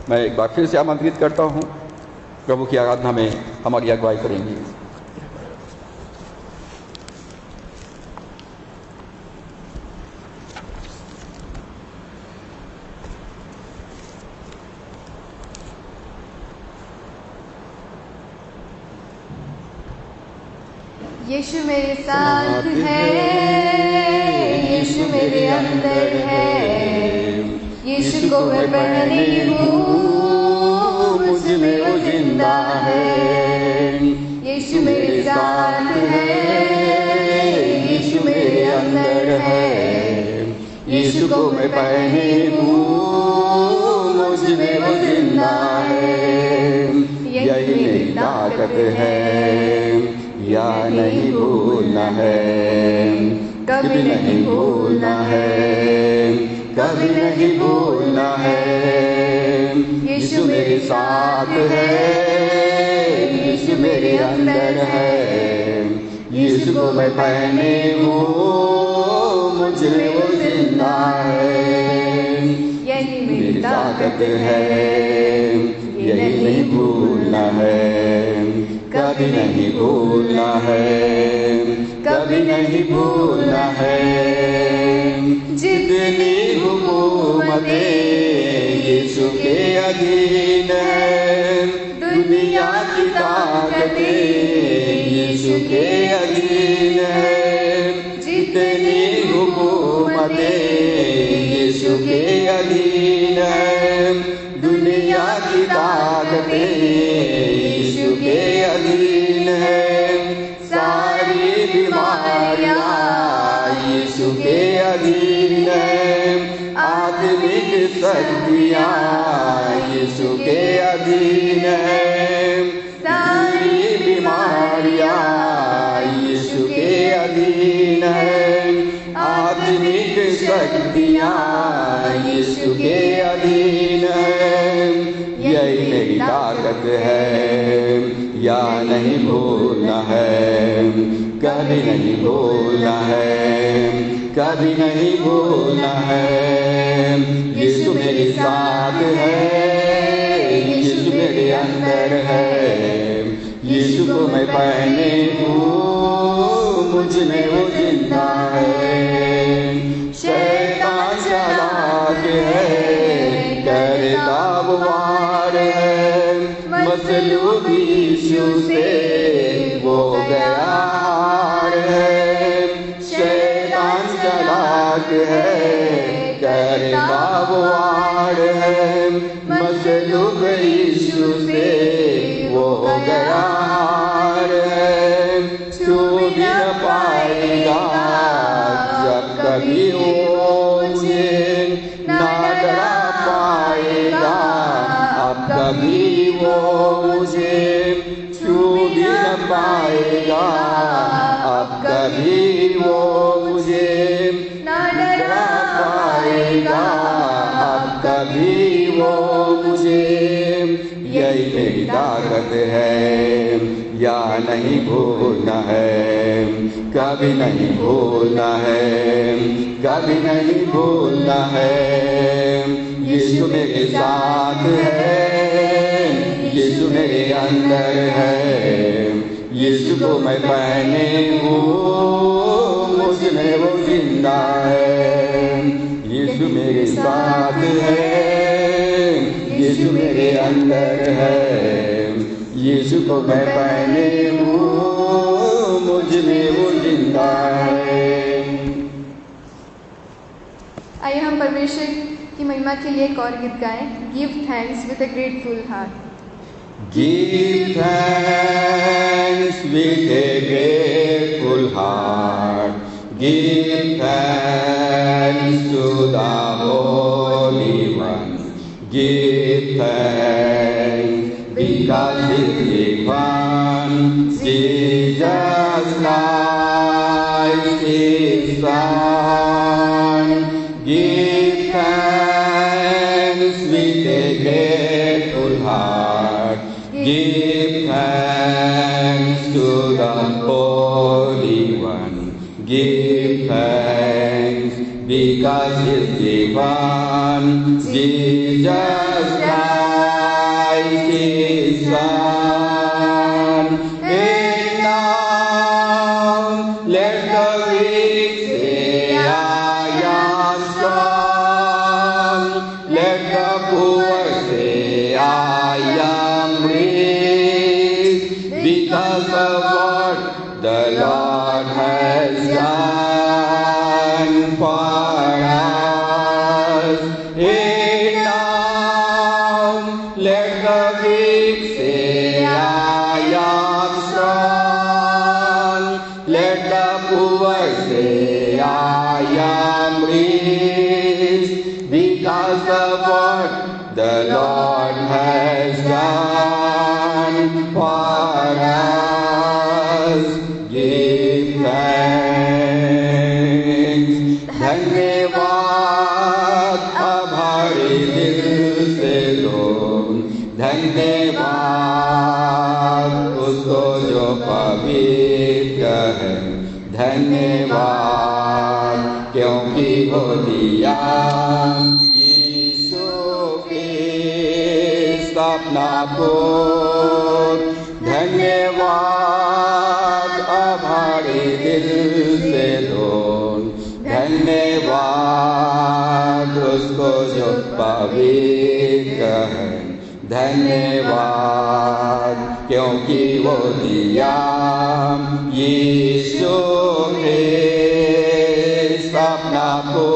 मैं एक बार फिर से आमंत्रित करता हूँ, प्रभु की आराधना में हमारी अगुवाई करेंगे। यीशु मेरे साथ है, यीशु मेरे अंदर है, यीशु को मैं पहनी हूँ, मुझ में वो जिंदा है। यीशु मेरे साथ है, यीशु मेरे अंदर है, यीशु को मैं पहनी हूँ, मुझ में वो जिंदा है। यही मेरी ताकत है, या नहीं भूलना है, कभी नहीं भूलना है, कभी नहीं भूलना है। यीशु मेरे साथ है, यीशु मेरे अंदर है, यीशु को मैं पहने हूँ, मुझ में वो जिंदा है। यही मेरी ताकत है, यही नहीं भूलना है, कभी नहीं भूलना है, कभी नहीं भूलना है। जितनी हुकूमतें यीशु के अधीन है, दुनिया की ताकतें यीशु के अधीन है। जितनी हुकूमतें यीशु के अधीन है, दुनिया की ताकतें यीशु के अधीन है। सारी बीमारियां यीशु के अधीन है, आत्मिक शक्तियां यीशु के अधीन है। सारी बीमारियां यीशु के अधीन है, आत्मिक शक्तियां यीशु के अधीन है। यही मेरी ताकत है, या नहीं भूलना है, कभी नहीं भूलना है, कभी नहीं भूलना है। यीशु मेरे साथ है, यीशु मेरे अंदर है, यीशु को मैं पहने हूँ, मुझ में वो जिंदा है। शैतान चालाक है, करता वार है, मसलूब यीशु से वो गया हार है। शैतान चालाक है, करता वार है, मसलूब यीशु से वो गया हार है। छू भी न पाएगा जब कभी वो मुझे, ना डरा पाएगा अब कभी वो मुझे। छू भी न पाएगा अब कभी वो मुझे, ना डरा पाएगा अब कभी वो मुझे। यही मेरी ताकत है, या नहीं भूलना है, कभी नहीं भूलना है, कभी नहीं भूलना है। यीशु मेरे साथ है, यीशु मेरे अंदर है, यीशु को मैं पहने हूँ, मुझ में वो जिंदा है। यीशु मेरे साथ है, यीशु मेरे अंदर है, यीशु को मैं पहने हूँ, मुझ में वो जिंदा है। आइए हम परमेश्वर की महिमा के लिए एक और गीत गाएं। Give thanks with a grateful heart. Give thanks with a grateful heart. Give thanks to the Holy One. Give thanks because His Son, Jesus Christ, His Son. Give thanks with a grateful heart. Give thanks to the Holy One. Give thanks because His Son, Jesus Christ. say I am rich because of what the Lord has done for us. Hey, now let the weak say I am strong. Let the poor say I am rich because of what the Lord has done for us. Give thanks. धन्यवाद आभारी दिल से दो, धन्यवाद उसको जो पवित्र है, धन्यवाद क्योंकि वो दिया यीशु की स्थापना को। धन्यवाद आभारी दिल से दो, धन्यवाद उसको जो पवित्र है, धन्यवाद क्योंकि वो दिया यीशु के स्थापना को।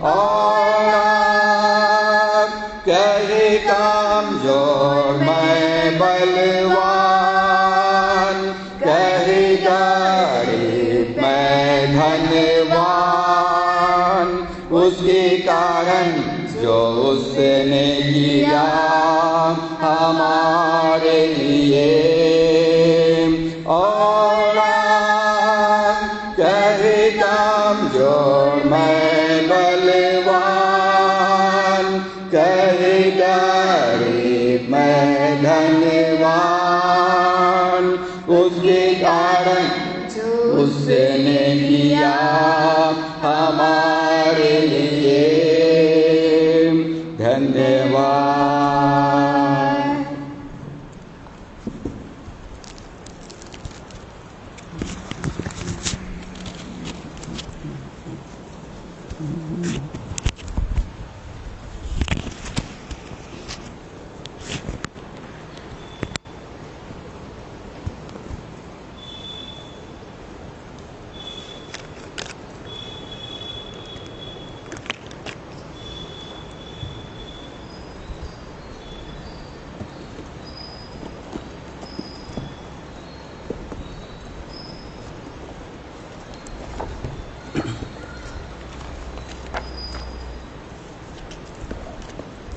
और आप कहे कमजोर मैं बलवान, कहे गरीब मैं धन्यवान, उसके कारण जो उसने किया हमारे लिए। और कहे कमजोर मैं बलवान, कहे गरीब मैं धन्यवान, उसके कारण जो उसने किया हमारे लिए। धन्यवाद।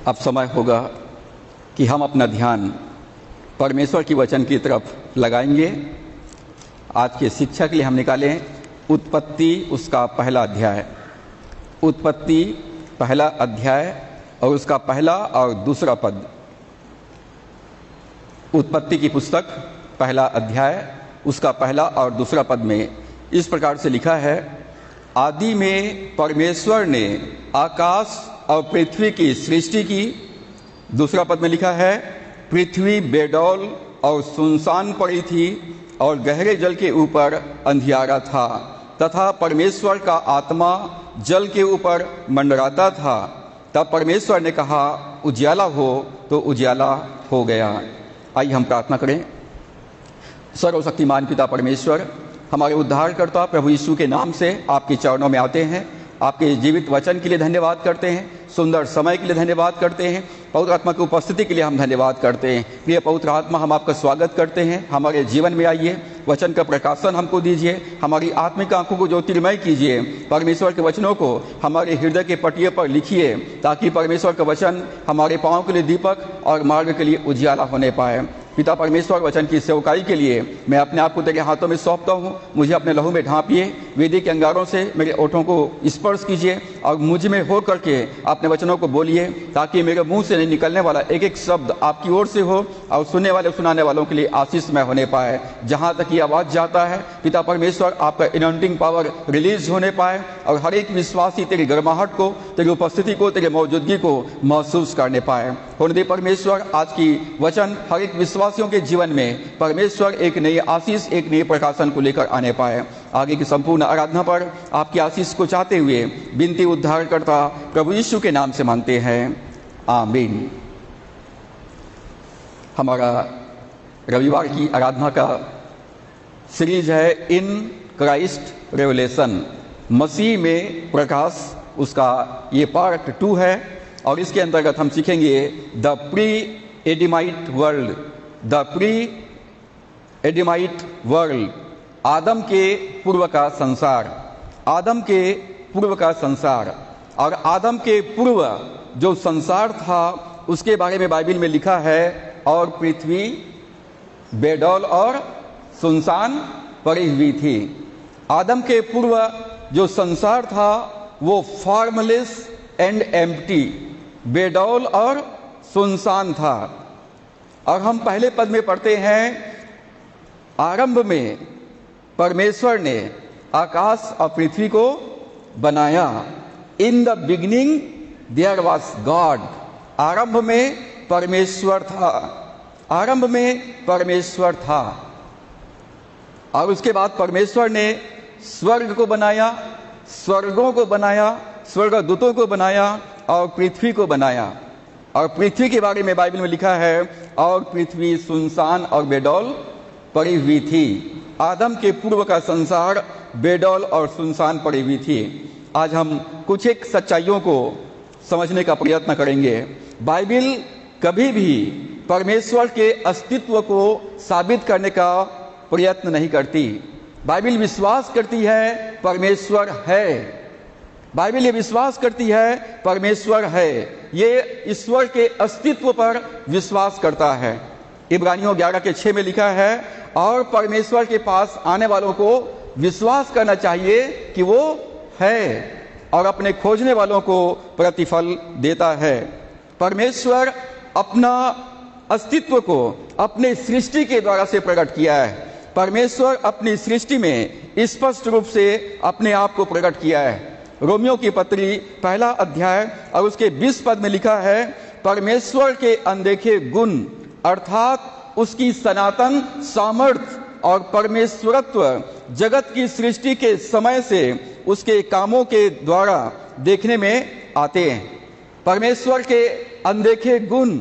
अब समय होगा कि हम अपना ध्यान परमेश्वर की वचन की तरफ लगाएंगे। आज के शिक्षा के लिए हम निकालें उत्पत्ति उसका पहला अध्याय। उत्पत्ति पहला अध्याय और उसका पहला और दूसरा पद। उत्पत्ति की पुस्तक पहला अध्याय उसका पहला और दूसरा पद में इस प्रकार से लिखा है, आदि में परमेश्वर ने आकाश और पृथ्वी की सृष्टि की। दूसरा पद में लिखा है, पृथ्वी बेडौल और सुनसान पड़ी थी और गहरे जल के ऊपर अंधियारा था, तथा परमेश्वर का आत्मा जल के ऊपर मंडराता था। तब परमेश्वर ने कहा, उजियाला हो, तो उजियाला हो गया। आइए हम प्रार्थना करें। सर्वशक्तिमान पिता परमेश्वर, हमारे उद्धारकर्ता प्रभु यीशु के नाम से आपके चरणों में आते हैं। आपके जीवित वचन के लिए धन्यवाद करते हैं, सुंदर समय के लिए धन्यवाद करते हैं, पवित्र आत्मा की उपस्थिति के लिए हम धन्यवाद करते हैं। प्रिय पवित्र आत्मा, हम आपका स्वागत करते हैं। हमारे जीवन में आइए, वचन का प्रकाशन हमको दीजिए, हमारी आत्मिक आंखों को ज्योतिर्मय कीजिए। परमेश्वर के वचनों को हमारे हृदय के पटिये पर लिखिए, ताकि परमेश्वर का वचन हमारे पाँव के लिए दीपक और मार्ग के लिए उजियाला होने पाए। पिता परमेश्वर, वचन की सेवकाई के लिए मैं अपने आप को तेरे हाथों में सौंपता हूँ। मुझे अपने लहू में ढांपिए, वेदी के अंगारों से मेरे ओठों को स्पर्श कीजिए और मुझ में हो करके अपने वचनों को बोलिए, ताकि मेरे मुंह से निकलने वाला एक एक शब्द आपकी ओर से हो और सुनने वाले सुनाने वालों के लिए आशीषमय होने पाए। जहाँ तक ये आवाज़ जाता है पिता परमेश्वर, आपका इनॉइंटिंग पावर रिलीज होने पाए और हर एक विश्वासी तेरी गर्माहट को, तेरी उपस्थिति को, तेरी मौजूदगी को महसूस करने पाए। होने दे परमेश्वर, आज की वचन हर एक विश्वासियों के जीवन में परमेश्वर एक नई आशीष, एक नई प्रकाशन को लेकर आने पाए। आगे की संपूर्ण आराधना पर आपकी आशीष को चाहते हुए विनती उद्धारकर्ता प्रभु यीशु के नाम से मांगते हैं, आमीन। हमारा रविवार की आराधना का सीरीज है इन क्राइस्ट रेवलेशन, मसीह में प्रकाश। उसका ये पार्ट 2 है और इसके अंतर्गत हम सीखेंगे the pre adamite world. The pre adamite world, आदम के पूर्व का संसार। आदम के पूर्व का संसार और आदम के पूर्व जो संसार था उसके बारे में बाइबल में लिखा है, और पृथ्वी बेडौल और सुनसान पड़ी हुई थी। आदम के पूर्व जो संसार था वो फॉर्मलेस एंड एम्प्टी, बेडौल और सुनसान था। और हम पहले पद में पढ़ते हैं, आरंभ में परमेश्वर ने आकाश और पृथ्वी को बनाया। In the beginning there was God. आरंभ में परमेश्वर था, आरंभ में परमेश्वर था। और उसके बाद परमेश्वर ने स्वर्ग को बनाया, स्वर्गों को बनाया, स्वर्गदूतों को बनाया और पृथ्वी को बनाया। और पृथ्वी के बारे में बाइबल में लिखा है, और पृथ्वी सुनसान और बेडौल पड़ी हुई थी। आदम के पूर्व का संसार बेडौल और सुनसान पड़ी हुई थी। आज हम कुछ एक सच्चाइयों को समझने का प्रयत्न करेंगे। बाइबल कभी भी परमेश्वर के अस्तित्व को साबित करने का प्रयत्न नहीं करती। बाइबल विश्वास करती है परमेश्वर है। बाइबल ये विश्वास करती है परमेश्वर है। ये ईश्वर के अस्तित्व पर विश्वास करता है। इब्रानियों 11:6 में लिखा है, और परमेश्वर के पास आने वालों को विश्वास करना चाहिए कि वो है और अपने खोजने वालों को प्रतिफल देता है। परमेश्वर अपना अस्तित्व को अपने सृष्टि के द्वारा से प्रकट किया है। परमेश्वर अपनी सृष्टि में स्पष्ट रूप से अपने आप को प्रकट किया है। रोमियो की पत्री 1 अध्याय और उसके 20 पद में लिखा है, परमेश्वर के अनदेखे गुण अर्थात उसकी सनातन सामर्थ्य और परमेश्वरत्व जगत की सृष्टि के समय से उसके कामों के द्वारा देखने में आते हैं। परमेश्वर के अनदेखे गुण,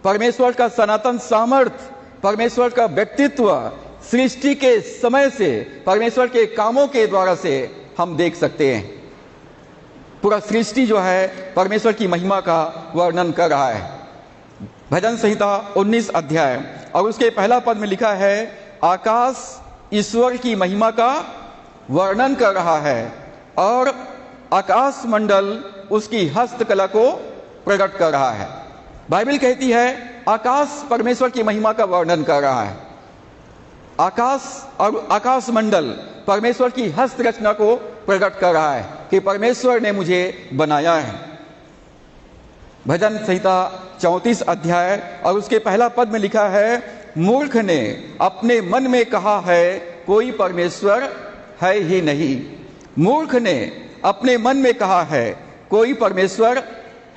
परमेश्वर का सनातन सामर्थ्य, परमेश्वर का व्यक्तित्व सृष्टि के समय से, परमेश्वर के कामों के द्वारा से हम देख सकते हैं। पूरा सृष्टि जो है परमेश्वर की महिमा का वर्णन कर रहा है। भजन संहिता 19 अध्याय और उसके 1 पद में लिखा है, आकाश ईश्वर की महिमा का वर्णन कर रहा है और आकाश मंडल उसकी हस्तकला को प्रकट कर रहा है। बाइबल कहती है आकाश परमेश्वर की महिमा का वर्णन कर रहा है। आकाश और आकाश मंडल परमेश्वर की हस्त रचना को प्रकट कर रहा है कि परमेश्वर ने मुझे बनाया है। भजन संहिता 34 अध्याय और उसके 1 पद में लिखा है, मूर्ख ने अपने मन में कहा है कोई परमेश्वर है ही नहीं। मूर्ख ने अपने मन में कहा है कोई परमेश्वर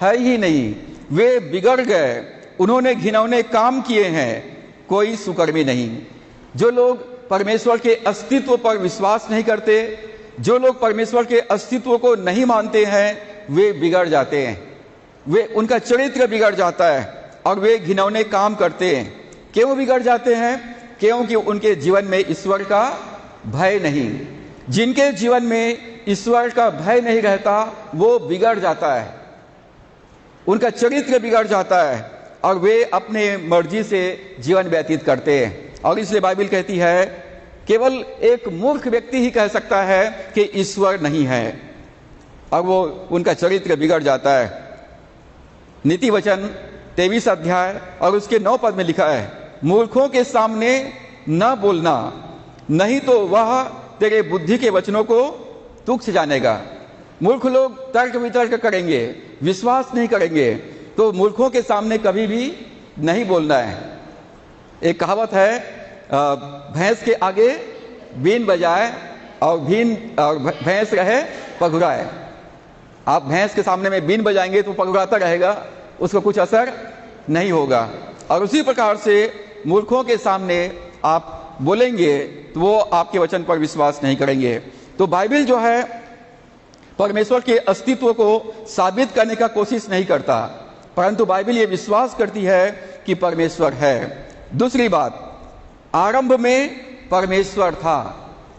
है ही नहीं। वे बिगड़ गए, उन्होंने घिनौने काम किए हैं, कोई सुकर्मी नहीं। जो लोग परमेश्वर के अस्तित्व पर विश्वास नहीं करते, जो लोग परमेश्वर के अस्तित्व को नहीं मानते हैं, वे बिगड़ जाते हैं। वे उनका चरित्र बिगड़ जाता है और वे घिनौने काम करते हैं। क्यों बिगड़ जाते हैं? क्योंकि उनके जीवन में ईश्वर का भय नहीं। जिनके जीवन में ईश्वर का भय नहीं रहता वो बिगड़ जाता है, उनका चरित्र बिगड़ जाता है और वे अपने मर्जी से जीवन व्यतीत करते हैं। और इसलिए बाइबल कहती है केवल एक मूर्ख व्यक्ति ही कह सकता है कि ईश्वर नहीं है, और वो उनका चरित्र बिगड़ जाता है। नीति वचन 23 अध्याय और उसके 9 पद में लिखा है, मूर्खों के सामने न बोलना, नहीं तो वह तेरे बुद्धि के वचनों को तुच्छ जानेगा। मूर्ख लोग तर्क वितर्क करेंगे, विश्वास नहीं करेंगे, तो मूर्खों के सामने कभी भी नहीं बोलना है। एक कहावत है, भैंस के आगे बीन बजाए और भैंस रहे पगुराए। आप भैंस के सामने में बीन बजाएंगे तो पगुराता रहेगा, उसको कुछ असर नहीं होगा। और उसी प्रकार से मूर्खों के सामने आप बोलेंगे तो वो आपके वचन पर विश्वास नहीं करेंगे। तो बाइबल जो है परमेश्वर के अस्तित्व को साबित करने का कोशिश नहीं करता। परंतु बाइबल ये विश्वास करती है कि परमेश्वर है। दूसरी बात, आरंभ में परमेश्वर था।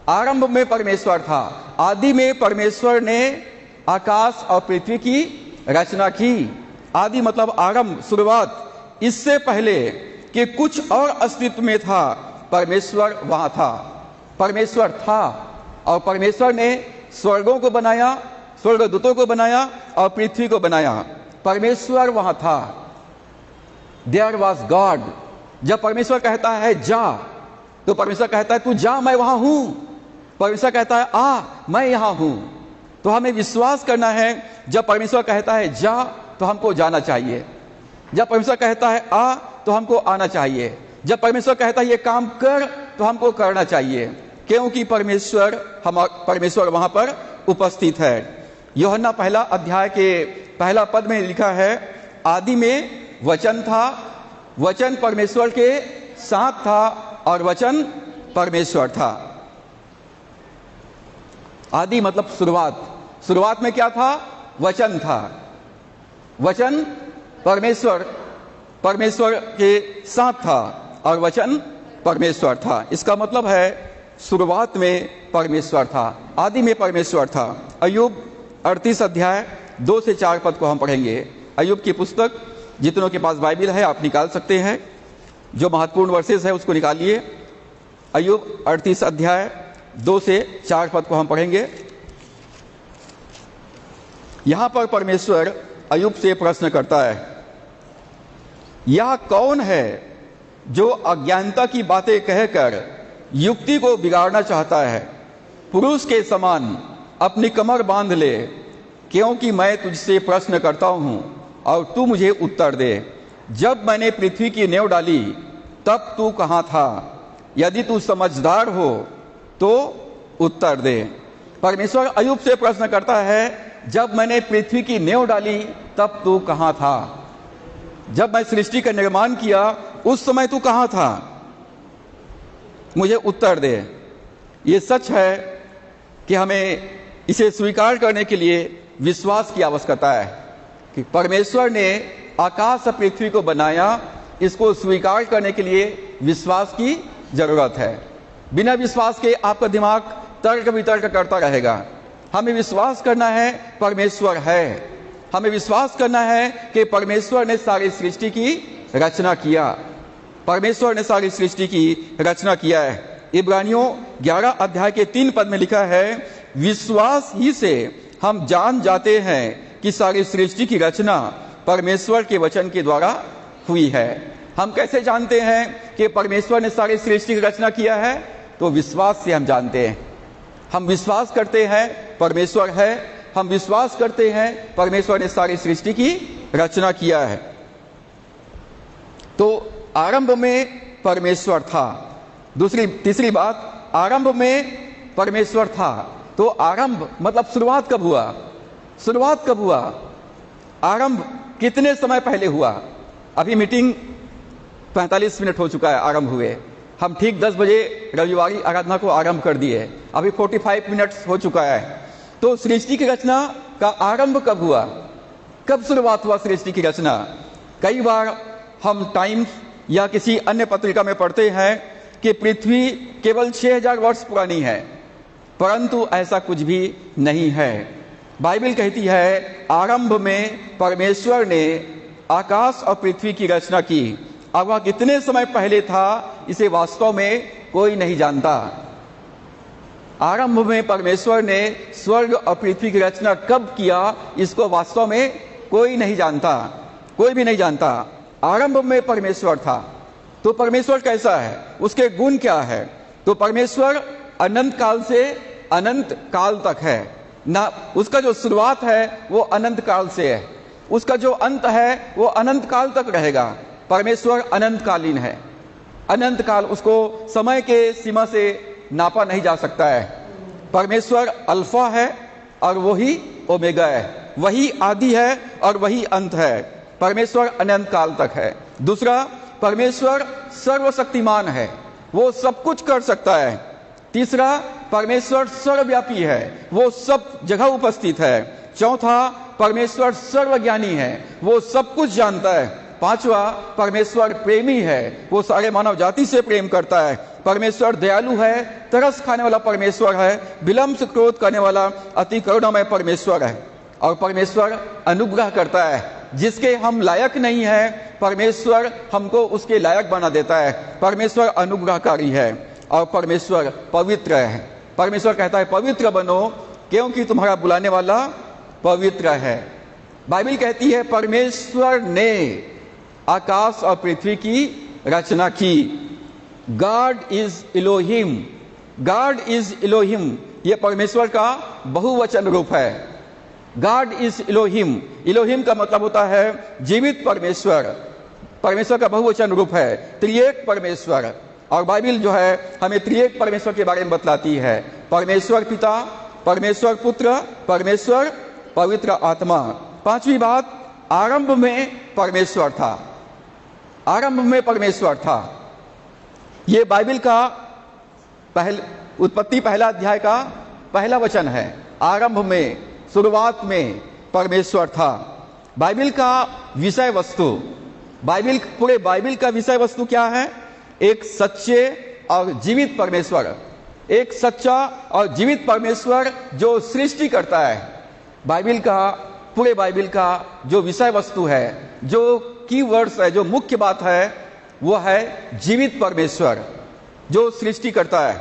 आरंभ में परमेश्वर था। आदि में परमेश्वर ने आकाश और पृथ्वी की रचना की। आदि मतलब आरंभ, शुरुआत। इससे पहले कि कुछ और अस्तित्व में था, परमेश्वर वहां था। परमेश्वर था और परमेश्वर ने स्वर्गों को बनाया, स्वर्गदूतों को बनाया और पृथ्वी को बनाया। परमेश्वर वहां था। There was God. जब परमेश्वर कहता है जा, तो परमेश्वर कहता है तू जा, मैं वहां हूं। परमेश्वर कहता है आ, मैं यहां हूं। तो हमें विश्वास करना है, जब परमेश्वर कहता है जा तो हमको जाना चाहिए। जब परमेश्वर कहता है आ तो हमको आना चाहिए। जब परमेश्वर कहता है ये काम कर तो हमको करना चाहिए, क्योंकि परमेश्वर वहां पर उपस्थित है। यूहन्ना पहला अध्याय के पहला पद में लिखा है, आदि में वचन था, वचन परमेश्वर के साथ था और वचन परमेश्वर था। आदि मतलब शुरुआत। शुरुआत में क्या था? वचन था। वचन परमेश्वर के साथ था और वचन परमेश्वर था। इसका मतलब है शुरुआत में परमेश्वर था, आदि में परमेश्वर था। अय्यूब 38 अध्याय 2 से 4 पद को हम पढ़ेंगे। अय्यूब की पुस्तक, जितनों के पास बाइबल है आप निकाल सकते हैं, जो महत्वपूर्ण वर्सेस है उसको निकालिए। अय्यूब 38 अध्याय 2 से 4 पद को हम पढ़ेंगे। यहां पर परमेश्वर अय्यूब से प्रश्न करता है, यह कौन है जो अज्ञानता की बातें कहकर युक्ति को बिगाड़ना चाहता है? पुरुष के समान अपनी कमर बांध ले, क्योंकि मैं तुझसे प्रश्न करता हूं और तू मुझे उत्तर दे। जब मैंने पृथ्वी की नेव डाली तब तू कहां था? यदि तू समझदार हो तो उत्तर दे। परमेश्वर अय्यूब से प्रश्न करता है, जब मैंने पृथ्वी की नेव डाली तब तू कहां था? जब मैं सृष्टि का निर्माण किया उस समय तू कहां था? मुझे उत्तर दे। ये सच है कि हमें इसे स्वीकार करने के लिए विश्वास की आवश्यकता है कि परमेश्वर ने आकाश और पृथ्वी को बनाया। इसको स्वीकार करने के लिए विश्वास की जरूरत है। बिना विश्वास के आपका दिमाग तर्क वितर्क करता रहेगा। हमें विश्वास करना है परमेश्वर है। हमें विश्वास करना है कि परमेश्वर ने सारी सृष्टि की रचना किया। परमेश्वर ने सारी सृष्टि की रचना किया है। इब्रानियों 11 अध्याय के 3 पद में लिखा है, विश्वास ही से हम जान जाते हैं कि सारी सृष्टि की रचना परमेश्वर के वचन के द्वारा हुई है। हम कैसे जानते हैं कि परमेश्वर ने सारी सृष्टि की रचना किया है? तो विश्वास से हम जानते हैं। हम विश्वास करते हैं परमेश्वर है, हम विश्वास करते हैं परमेश्वर ने सारी सृष्टि की रचना किया है। तो आरंभ में परमेश्वर था। तीसरी बात, आरंभ में परमेश्वर था। तो आरंभ मतलब शुरुआत कब हुआ? शुरुआत कब हुआ? आरंभ कितने समय पहले हुआ? अभी मीटिंग 45 मिनट हो चुका है आरंभ हुए। हम ठीक 10 बजे रविवारी आराधना को आरंभ कर दिए। अभी 45 मिनट हो चुका है। तो सृष्टि की रचना का आरंभ कब हुआ? कब शुरुआत हुआ सृष्टि की रचना? कई बार हम टाइम्स या किसी अन्य पत्रिका में पढ़ते हैं कि पृथ्वी केवल 6000 वर्ष पुरानी है, परंतु ऐसा कुछ भी नहीं है। बाइबल कहती है आरंभ में परमेश्वर ने आकाश और पृथ्वी की रचना की। अब वह कितने समय पहले था इसे वास्तव में कोई नहीं जानता। आरंभ में परमेश्वर ने स्वर्ग और पृथ्वी की रचना कब किया इसको वास्तव में कोई नहीं जानता, कोई भी नहीं जानता। आरंभ में परमेश्वर था। तो परमेश्वर कैसा है? उसके गुण क्या है? तो परमेश्वर अनंत काल से अनंत काल तक है ना। उसका जो शुरुआत है वो अनंत काल से है, उसका जो अंत है वो अनंत काल तक रहेगा। परमेश्वर अनंत कालीन है। अनंत काल, उसको समय के सीमा से नापा नहीं जा सकता है। परमेश्वर अल्फा है और वही ओमेगा है, वही आदि है और वही अंत है। परमेश्वर अनंत काल तक है। दूसरा, परमेश्वर सर्वशक्तिमान है, वो सब कुछ कर सकता है। तीसरा, परमेश्वर सर्वव्यापी है, वो सब जगह उपस्थित है। चौथा, परमेश्वर सर्वज्ञानी है, वो सब कुछ जानता है। पांचवा, परमेश्वर प्रेमी है, वो सारे मानव जाति से प्रेम करता है। परमेश्वर दयालु है, तरस खाने वाला परमेश्वर है, विलंब से क्रोध करने वाला अति करुणामय परमेश्वर है। और परमेश्वर अनुग्रह करता है, जिसके हम लायक नहीं है परमेश्वर हमको उसके लायक बना देता है। परमेश्वर अनुग्रहकारी है और परमेश्वर पवित्र है। परमेश्वर कहता है पवित्र बनो क्योंकि तुम्हारा बुलाने वाला पवित्र है। बाइबल कहती है परमेश्वर ने आकाश और पृथ्वी की रचना की। God is Elohim, God is Elohim, यह परमेश्वर का बहुवचन रूप है। गॉड इज इलोहिम, इलोहिम का मतलब होता है जीवित परमेश्वर। परमेश्वर का बहुवचन रूप है त्रिएक परमेश्वर। और बाइबल जो है हमें त्रिएक परमेश्वर के बारे में बतलाती है, परमेश्वर पिता, परमेश्वर पुत्र, परमेश्वर पवित्र आत्मा। पांचवी बात, आरंभ में परमेश्वर था, आरंभ में परमेश्वर था। यह बाइबल का उत्पत्ति पहला अध्याय का पहला वचन है। आरंभ में, शुरुआत में परमेश्वर था। बाइबल का विषय वस्तु, पूरे बाइबल का विषय वस्तु क्या है? एक सच्चे और जीवित परमेश्वर, एक सच्चा और जीवित परमेश्वर जो सृष्टि करता है। बाइबल का, पूरे बाइबल का जो विषय वस्तु है, जो कीवर्ड्स है, जो मुख्य बात है, वो है जीवित परमेश्वर जो सृष्टि करता है।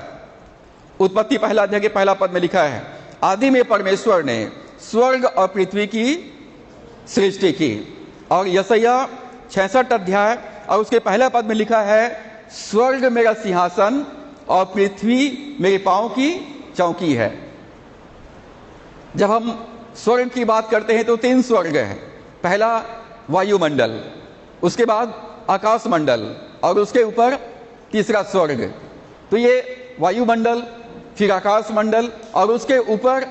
उत्पत्ति पहला अध्याय के पहला पद में लिखा है, आदि में परमेश्वर ने स्वर्ग और पृथ्वी की सृष्टि की। और यशायाह 66 अध्याय और उसके पहला पद में लिखा है, स्वर्ग मेरा सिंहासन और पृथ्वी मेरे पांव की चौकी है। जब हम स्वर्ग की बात करते हैं तो 3 स्वर्ग है। पहला वायुमंडल, उसके बाद आकाश मंडल और उसके ऊपर तीसरा स्वर्ग। तो ये वायुमंडल, फिर आकाश मंडल और उसके ऊपर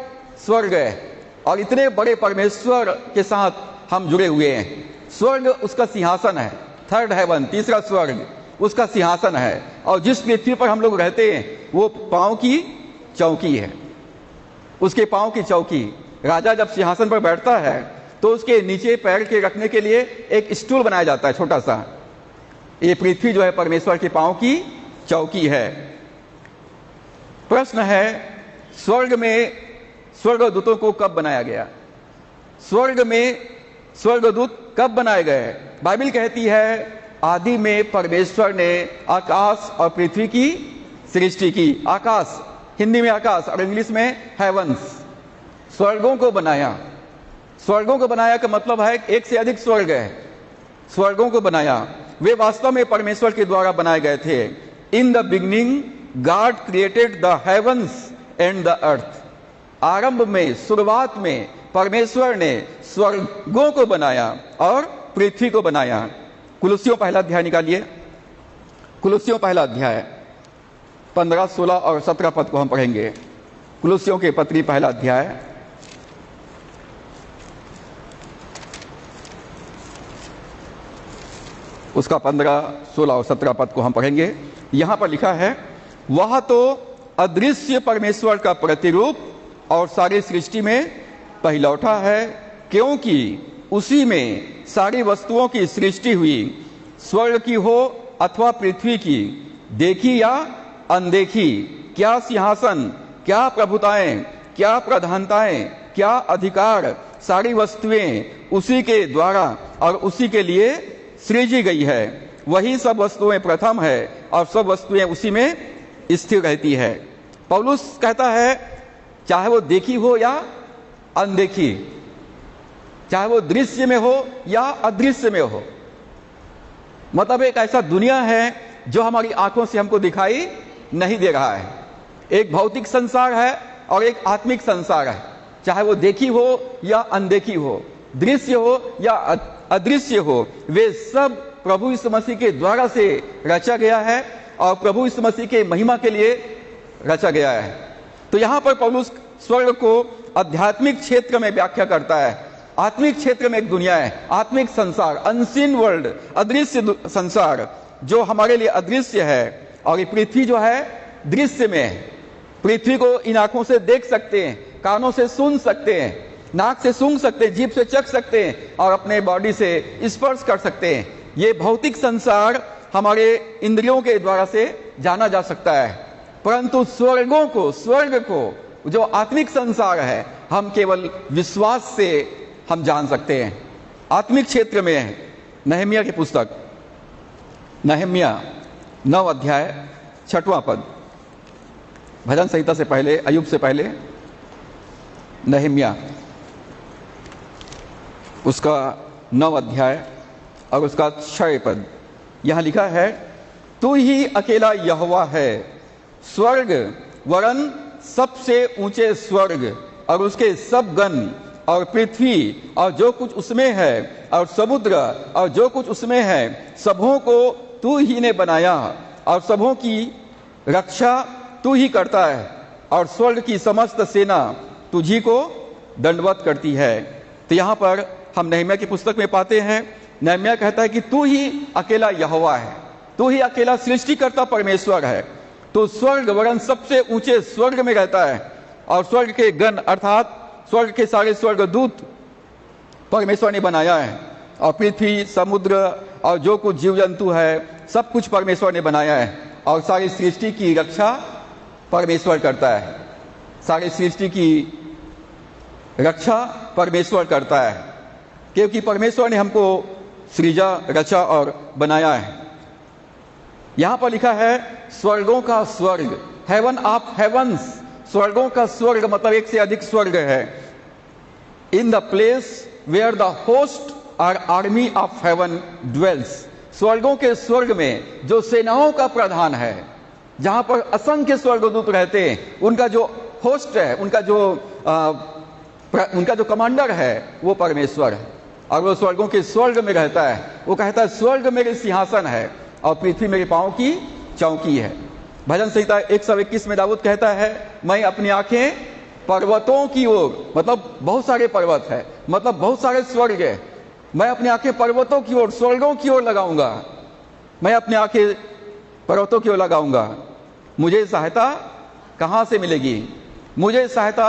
स्वर्ग है। और इतने बड़े परमेश्वर के साथ हम जुड़े हुए हैं। स्वर्ग उसका सिंहासन है, थर्ड हेवन, तीसरा स्वर्ग उसका सिंहासन है। और जिस पृथ्वी पर हम लोग रहते हैं वो पांव की चौकी है, उसके पांव की चौकी। राजा जब सिंहासन पर बैठता है तो उसके नीचे पैर के रखने के लिए एक स्टूल बनाया जाता है छोटा सा। ये पृथ्वी जो है परमेश्वर के पांव की चौकी है। प्रश्न है, स्वर्ग में स्वर्गदूतों को कब बनाया गया? स्वर्ग में स्वर्गदूत कब बनाए गए? बाइबल कहती है आदि में परमेश्वर ने आकाश और पृथ्वी की सृष्टि की। आकाश, हिंदी में आकाश और इंग्लिश में हेवंस, स्वर्गों को बनाया। स्वर्गों को बनाया का मतलब है एक से अधिक स्वर्ग है, स्वर्गों को बनाया। वे वास्तव में परमेश्वर के द्वारा बनाए गए थे। In the beginning God created the heavens and the earth. आरंभ में, शुरुआत में परमेश्वर ने स्वर्गों को बनाया और पृथ्वी को बनाया। कुलुस्सियों पहला अध्याय निकालिए। कुलुस्सियों पहला अध्याय 15, 16 और 17 पद को हम पढ़ेंगे। कुलुस्सियों के पत्री पहला अध्याय उसका 15, 16 और 17 पद को हम पढ़ेंगे। यहां पर लिखा है, वह तो अदृश्य परमेश्वर का प्रतिरूप और सारी सृष्टि में पहिलौठा है, क्योंकि उसी में सारी वस्तुओं की सृष्टि हुई, स्वर्ग की हो अथवा पृथ्वी की, देखी या अनदेखी। क्या सिंहासन, क्या प्रभुताएं, क्या प्रधानताएं, क्या अधिकार, सारी वस्तुएं उसी के द्वारा और उसी के लिए सृजी गई है। वही सब वस्तुएं प्रथम है और सब वस्तुएं उसी में स्थिर रहती है। पौलुस कहता है चाहे वो देखी हो या अनदेखी, चाहे वो दृश्य में हो या अदृश्य में हो, मतलब एक ऐसा दुनिया है जो हमारी आंखों से हमको दिखाई नहीं दे रहा है। एक भौतिक संसार है और एक आत्मिक संसार है, चाहे वो देखी हो या अनदेखी हो, दृश्य हो या अदृश्य हो, वे सब प्रभु यीशु मसीह के द्वारा से रचा गया है और प्रभु यीशु मसीह के महिमा के लिए रचा गया है। तो यहां पर पौलुस स्वर्ग को आध्यात्मिक क्षेत्र में व्याख्या करता है। आत्मिक क्षेत्र में एक दुनिया है, आत्मिक संसार, अनसीन वर्ल्ड, अदृश्य संसार जो हमारे लिए अदृश्य है। और ये पृथ्वी जो है दृश्य में है। पृथ्वी को इन आंखों से देख सकते हैं, कानों से सुन सकते हैं, नाक से सूंघ सकते हैं, जीभ से चख सकते हैं और अपने बॉडी से स्पर्श कर सकते हैं। ये भौतिक संसार हमारे इंद्रियों के द्वारा से जाना जा सकता है, परंतु स्वर्ग को जो आत्मिक संसार है, हम केवल विश्वास से हम जान सकते हैं। आत्मिक क्षेत्र में है नहम्याह की पुस्तक, नहम्याह 9 अध्याय 6वां पद, भजन संहिता से पहले, अय्यूब से पहले, नहम्याह उसका 9 अध्याय और उसका 6 पद। यहां लिखा है, तू ही अकेला यहोवा है, स्वर्ग वरन सबसे ऊंचे स्वर्ग और उसके सब गण और पृथ्वी और जो कुछ उसमें है और समुद्र और जो कुछ उसमें है, सबों को तू ही ने बनाया और सबों की रक्षा तू ही करता है और स्वर्ग की समस्त सेना तुझी को दंडवत करती है। तो यहाँ पर हम नहम्याह की पुस्तक में पाते हैं, नहम्याह कहता है कि तू ही अकेला यहोवा है, तू ही अकेला सृष्टिकर्ता परमेश्वर है। तो स्वर्ग वरन सबसे ऊंचे स्वर्ग में रहता है और स्वर्ग के गण अर्थात स्वर्ग के सारे स्वर्गदूत परमेश्वर ने बनाया है और पृथ्वी, समुद्र और जो कुछ जीव जंतु है, सब कुछ परमेश्वर ने बनाया है और सारी सृष्टि की रक्षा परमेश्वर करता है। सारी सृष्टि की रक्षा परमेश्वर करता है, क्योंकि परमेश्वर ने हमको सृजा, रचा और बनाया है। यहां पर लिखा है स्वर्गों का स्वर्ग, हेवन ऑफ हेवंस, स्वर्गों का स्वर्ग मतलब एक से अधिक स्वर्ग है। In the place where the host or army of heaven dwells, स्वर्गों के स्वर्ग में जो सेनाओं का प्रधान है, जहां पर असंख्य स्वर्गदूत रहते हैं, उनका जो होस्ट है, उनका जो कमांडर है वो परमेश्वर है और वो स्वर्गों के स्वर्ग में रहता है। वो कहता है स्वर्ग मेरे सिंहासन है और पृथ्वी मेरे पांव की चौकी है। भजन संहिता 121 में दाऊद कहता है, मैं अपनी आंखें पर्वतों की ओर, मतलब बहुत सारे पर्वत है, मतलब बहुत सारे स्वर्ग है, मैं अपनी आंखें पर्वतों की ओर, स्वर्गों की ओर लगाऊंगा। मैं अपनी आंखें पर्वतों की ओर लगाऊंगा। मुझे सहायता कहां से मिलेगी? मुझे सहायता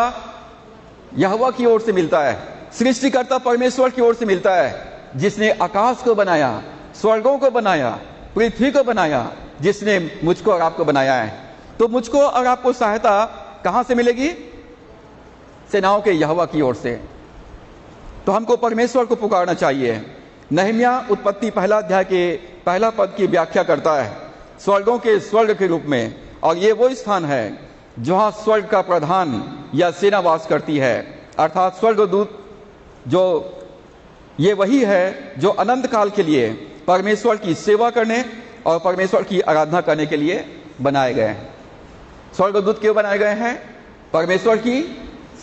यहोवा की ओर से मिलता है, सृष्टिकर्ता परमेश्वर की ओर से मिलता है, जिसने आकाश को बनाया, स्वर्गों को बनाया, पृथ्वी को बनाया, जिसने मुझको और आपको बनाया है। तो मुझको और आपको सहायता कहां से मिलेगी? सेनाओं के यहोवा की ओर से। तो हमको परमेश्वर को पुकारना चाहिए। नहम्याह उत्पत्ति 1 अध्याय के 1 पद की व्याख्या करता है स्वर्गों के स्वर्ग के रूप में, और ये वो स्थान है जहां स्वर्ग का प्रधान या सेना वास करती है, अर्थात स्वर्गदूत। जो ये वही है जो अनंत काल के लिए परमेश्वर की सेवा करने और परमेश्वर की आराधना करने के लिए बनाए गए हैं। स्वर्गदूत क्यों बनाए गए हैं? परमेश्वर की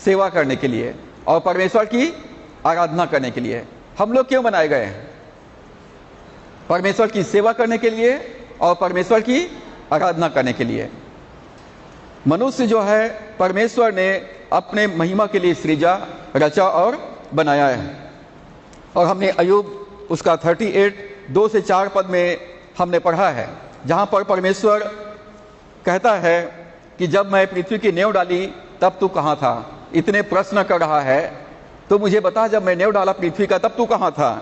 सेवा करने के लिए और परमेश्वर की आराधना करने के लिए। हम लोग क्यों बनाए गए हैं? परमेश्वर की सेवा करने के लिए और परमेश्वर की आराधना करने के लिए। मनुष्य जो है परमेश्वर ने अपने महिमा के लिए सृजा, रचा और बनाया है। और हमने अय्यूब उसका 38 2 से 4 पद में हमने पढ़ा है, जहां पर परमेश्वर कहता है कि जब मैं पृथ्वी की नींव डाली तब तू कहां था? इतने प्रश्न कर रहा है, तो मुझे बता, जब मैं नींव डाला पृथ्वी का तब तू कहां था?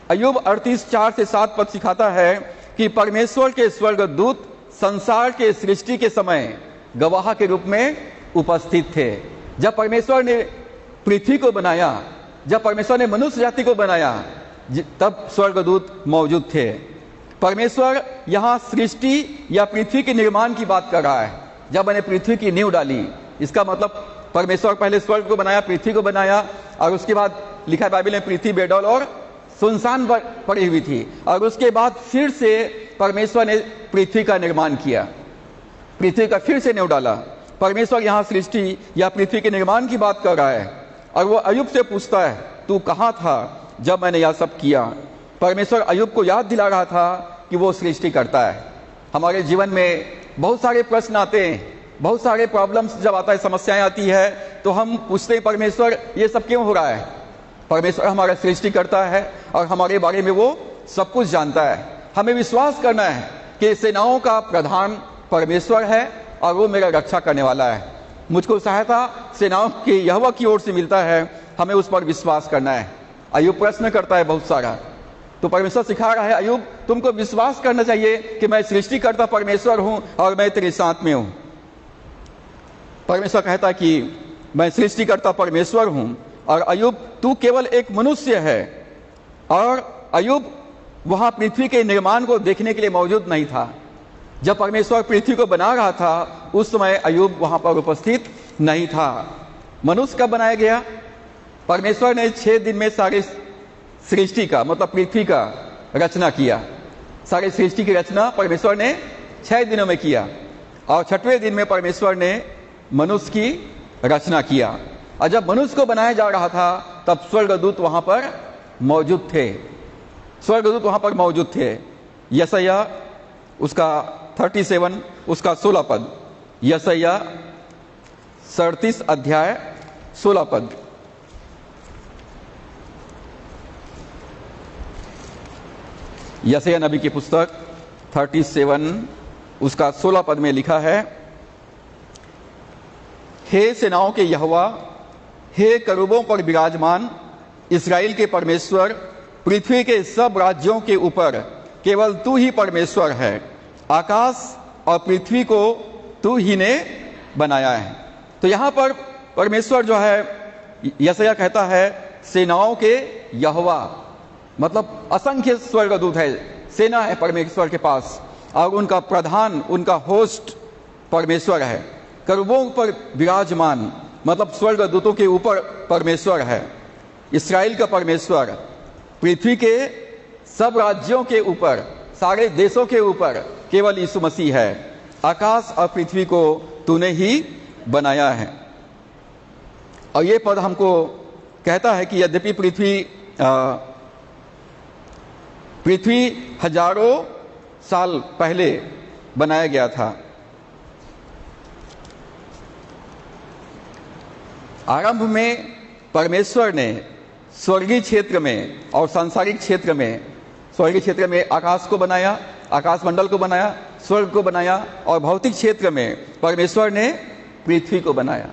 अय्यूब 38 4 से 7 पद सिखाता है कि परमेश्वर के स्वर्गदूत संसार के सृष्टि के समय गवाह के रूप में उपस्थित थे। जब परमेश्वर ने पृथ्वी को बनाया, जब परमेश्वर ने मनुष्य जाति को बनाया, तब स्वर्गदूत मौजूद थे। परमेश्वर यहां सृष्टि या पृथ्वी के निर्माण की बात कर रहा है। जब मैंने पृथ्वी की नींव डाली, इसका मतलब परमेश्वर पहले स्वर्ग को बनाया, पृथ्वी को बनाया, और उसके बाद लिखा है बाइबल में पृथ्वी बेडौल और सुनसान पड़ी हुई थी, और उसके बाद फिर से परमेश्वर ने पृथ्वी का निर्माण किया, पृथ्वी का फिर से नींव डाला। परमेश्वर यहाँ सृष्टि या पृथ्वी के निर्माण की बात कर रहा है, और वो अय्यूब से पूछता है, तू कहाँ था जब मैंने यह सब किया? परमेश्वर अय्यूब को याद दिला रहा था कि वो सृष्टि करता है। हमारे जीवन में बहुत सारे प्रश्न आते हैं, बहुत सारे प्रॉब्लम्स जब आता है, समस्याएं आती है, तो हम पूछते हैं परमेश्वर ये सब क्यों हो रहा है? परमेश्वर हमारा सृष्टि करता है और हमारे बारे में वो सब कुछ जानता है। हमें विश्वास करना है कि सेनाओं का प्रधान परमेश्वर है और वो मेरा रक्षा करने वाला है। मुझको सहायता सेनाओं के यहोवा की ओर से मिलता है, हमें उस पर विश्वास करना है। अय्यूब प्रश्न करता है बहुत सारा, तो परमेश्वर सिखा रहा है, अय्यूब तुमको विश्वास करना चाहिए कि मैं सृष्टिकर्ता परमेश्वर हूं और मैं तेरे साथ में हूं। परमेश्वर कहता कि मैं सृष्टिकर्ता परमेश्वर हूं और अय्यूब तू केवल एक मनुष्य है। और अय्यूब वहां पृथ्वी के निर्माण को देखने के लिए मौजूद नहीं था। जब परमेश्वर पृथ्वी को बना रहा था उस समय अय्यूब वहां पर उपस्थित नहीं था। मनुष्य कब बनाया गया? परमेश्वर ने 6 दिन में सारे सृष्टि का मतलब पृथ्वी का रचना किया। सारे सृष्टि की रचना परमेश्वर ने 6 दिनों में किया और 6वें दिन में परमेश्वर ने मनुष्य की रचना किया। और जब मनुष्य को बनाया जा रहा था तब स्वर्गदूत वहां पर मौजूद थे। स्वर्गदूत वहां पर मौजूद थे। यशायाह उसका 37 उसका 16 पद, यशायाह 37 अध्याय 16 पद। यशायाह नबी की पुस्तक 37 उसका 16 पद में लिखा है, हे सेनाओं के यहोवा, हे करूबों पर विराजमान इस्राएल के परमेश्वर, पृथ्वी के सब राज्यों के ऊपर केवल तू ही परमेश्वर है। आकाश और पृथ्वी को तू ही ने बनाया है। तो यहां पर परमेश्वर जो है, यशायाह कहता है सेनाओं के यहोवा, मतलब असंख्य स्वर्गदूत है, सेना है परमेश्वर के पास और उनका प्रधान, उनका होस्ट परमेश्वर है। करूबों पर विराजमान मतलब स्वर्गदूतों के ऊपर परमेश्वर है। इस्राएल का परमेश्वर पृथ्वी के सब राज्यों के ऊपर, सारे देशों के ऊपर केवल यीशु मसीह है। आकाश और पृथ्वी को तूने ही बनाया है। और ये पद हमको कहता है कि यद्यपि पृथ्वी हजारों साल पहले बनाया गया था, आरंभ में परमेश्वर ने स्वर्गीय क्षेत्र में और सांसारिक क्षेत्र में, स्वर्गीय क्षेत्र में आकाश को बनाया, आकाश मंडल को बनाया, स्वर्ग को बनाया और भौतिक क्षेत्र में परमेश्वर ने पृथ्वी को बनाया।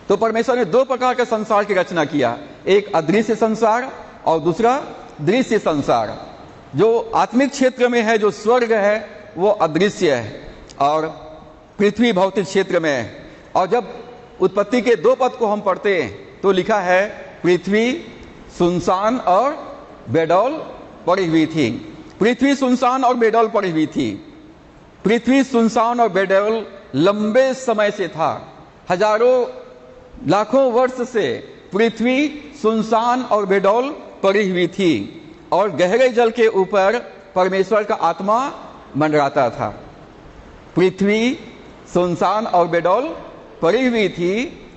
तो परमेश्वर ने 2 प्रकार के संसार की रचना किया, एक अदृश्य संसार और दूसरा दृश्य संसार। जो आत्मिक क्षेत्र में है, जो स्वर्ग है, वो अदृश्य है और पृथ्वी भौतिक क्षेत्र में है। और जब उत्पत्ति के 2 पद को हम पढ़ते हैं तो लिखा है पृथ्वी सुनसान और बेडौल पड़ी हुई थी। पृथ्वी सुनसान और बेडौल पड़ी हुई थी। पृथ्वी सुनसान और बेडौल लंबे समय से था, हजारों लाखों वर्ष से पृथ्वी सुनसान और बेडौल पड़ी हुई थी और गहरे जल के ऊपर परमेश्वर का आत्मा मंडराता था। पृथ्वी सुनसान और बेडौल पड़ी हुई थी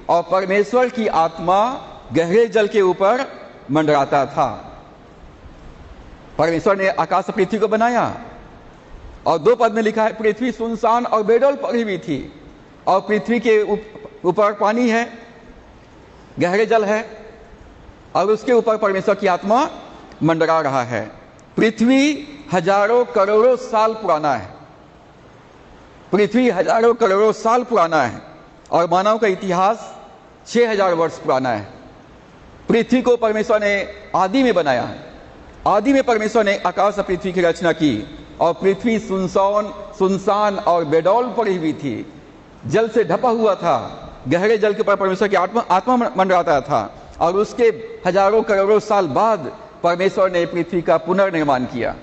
और परमेश्वर की आत्मा गहरे जल के ऊपर मंडराता था। परमेश्वर ने आकाश और पृथ्वी को बनाया और 2 पद में लिखा है पृथ्वी सुनसान और बेडौल पड़ी हुई थी और पृथ्वी के ऊपर पानी है, गहरे जल है और उसके ऊपर परमेश्वर की आत्मा मंडरा रहा है। पृथ्वी हजारों करोड़ों साल पुराना है। पृथ्वी हजारों करोड़ों साल पुराना है और मानव का इतिहास 6000 वर्ष पुराना है। पृथ्वी को परमेश्वर ने आदि में बनाया है। आदि में परमेश्वर ने आकाश और पृथ्वी की रचना की और पृथ्वी सुनसान और बेडौल पड़ी हुई थी, जल से ढपा हुआ था। गहरे जल के ऊपर परमेश्वर की आत्मा मंडराता था और उसके हजारों करोड़ों साल बाद परमेश्वर ने पृथ्वी का पुनर्निर्माण किया,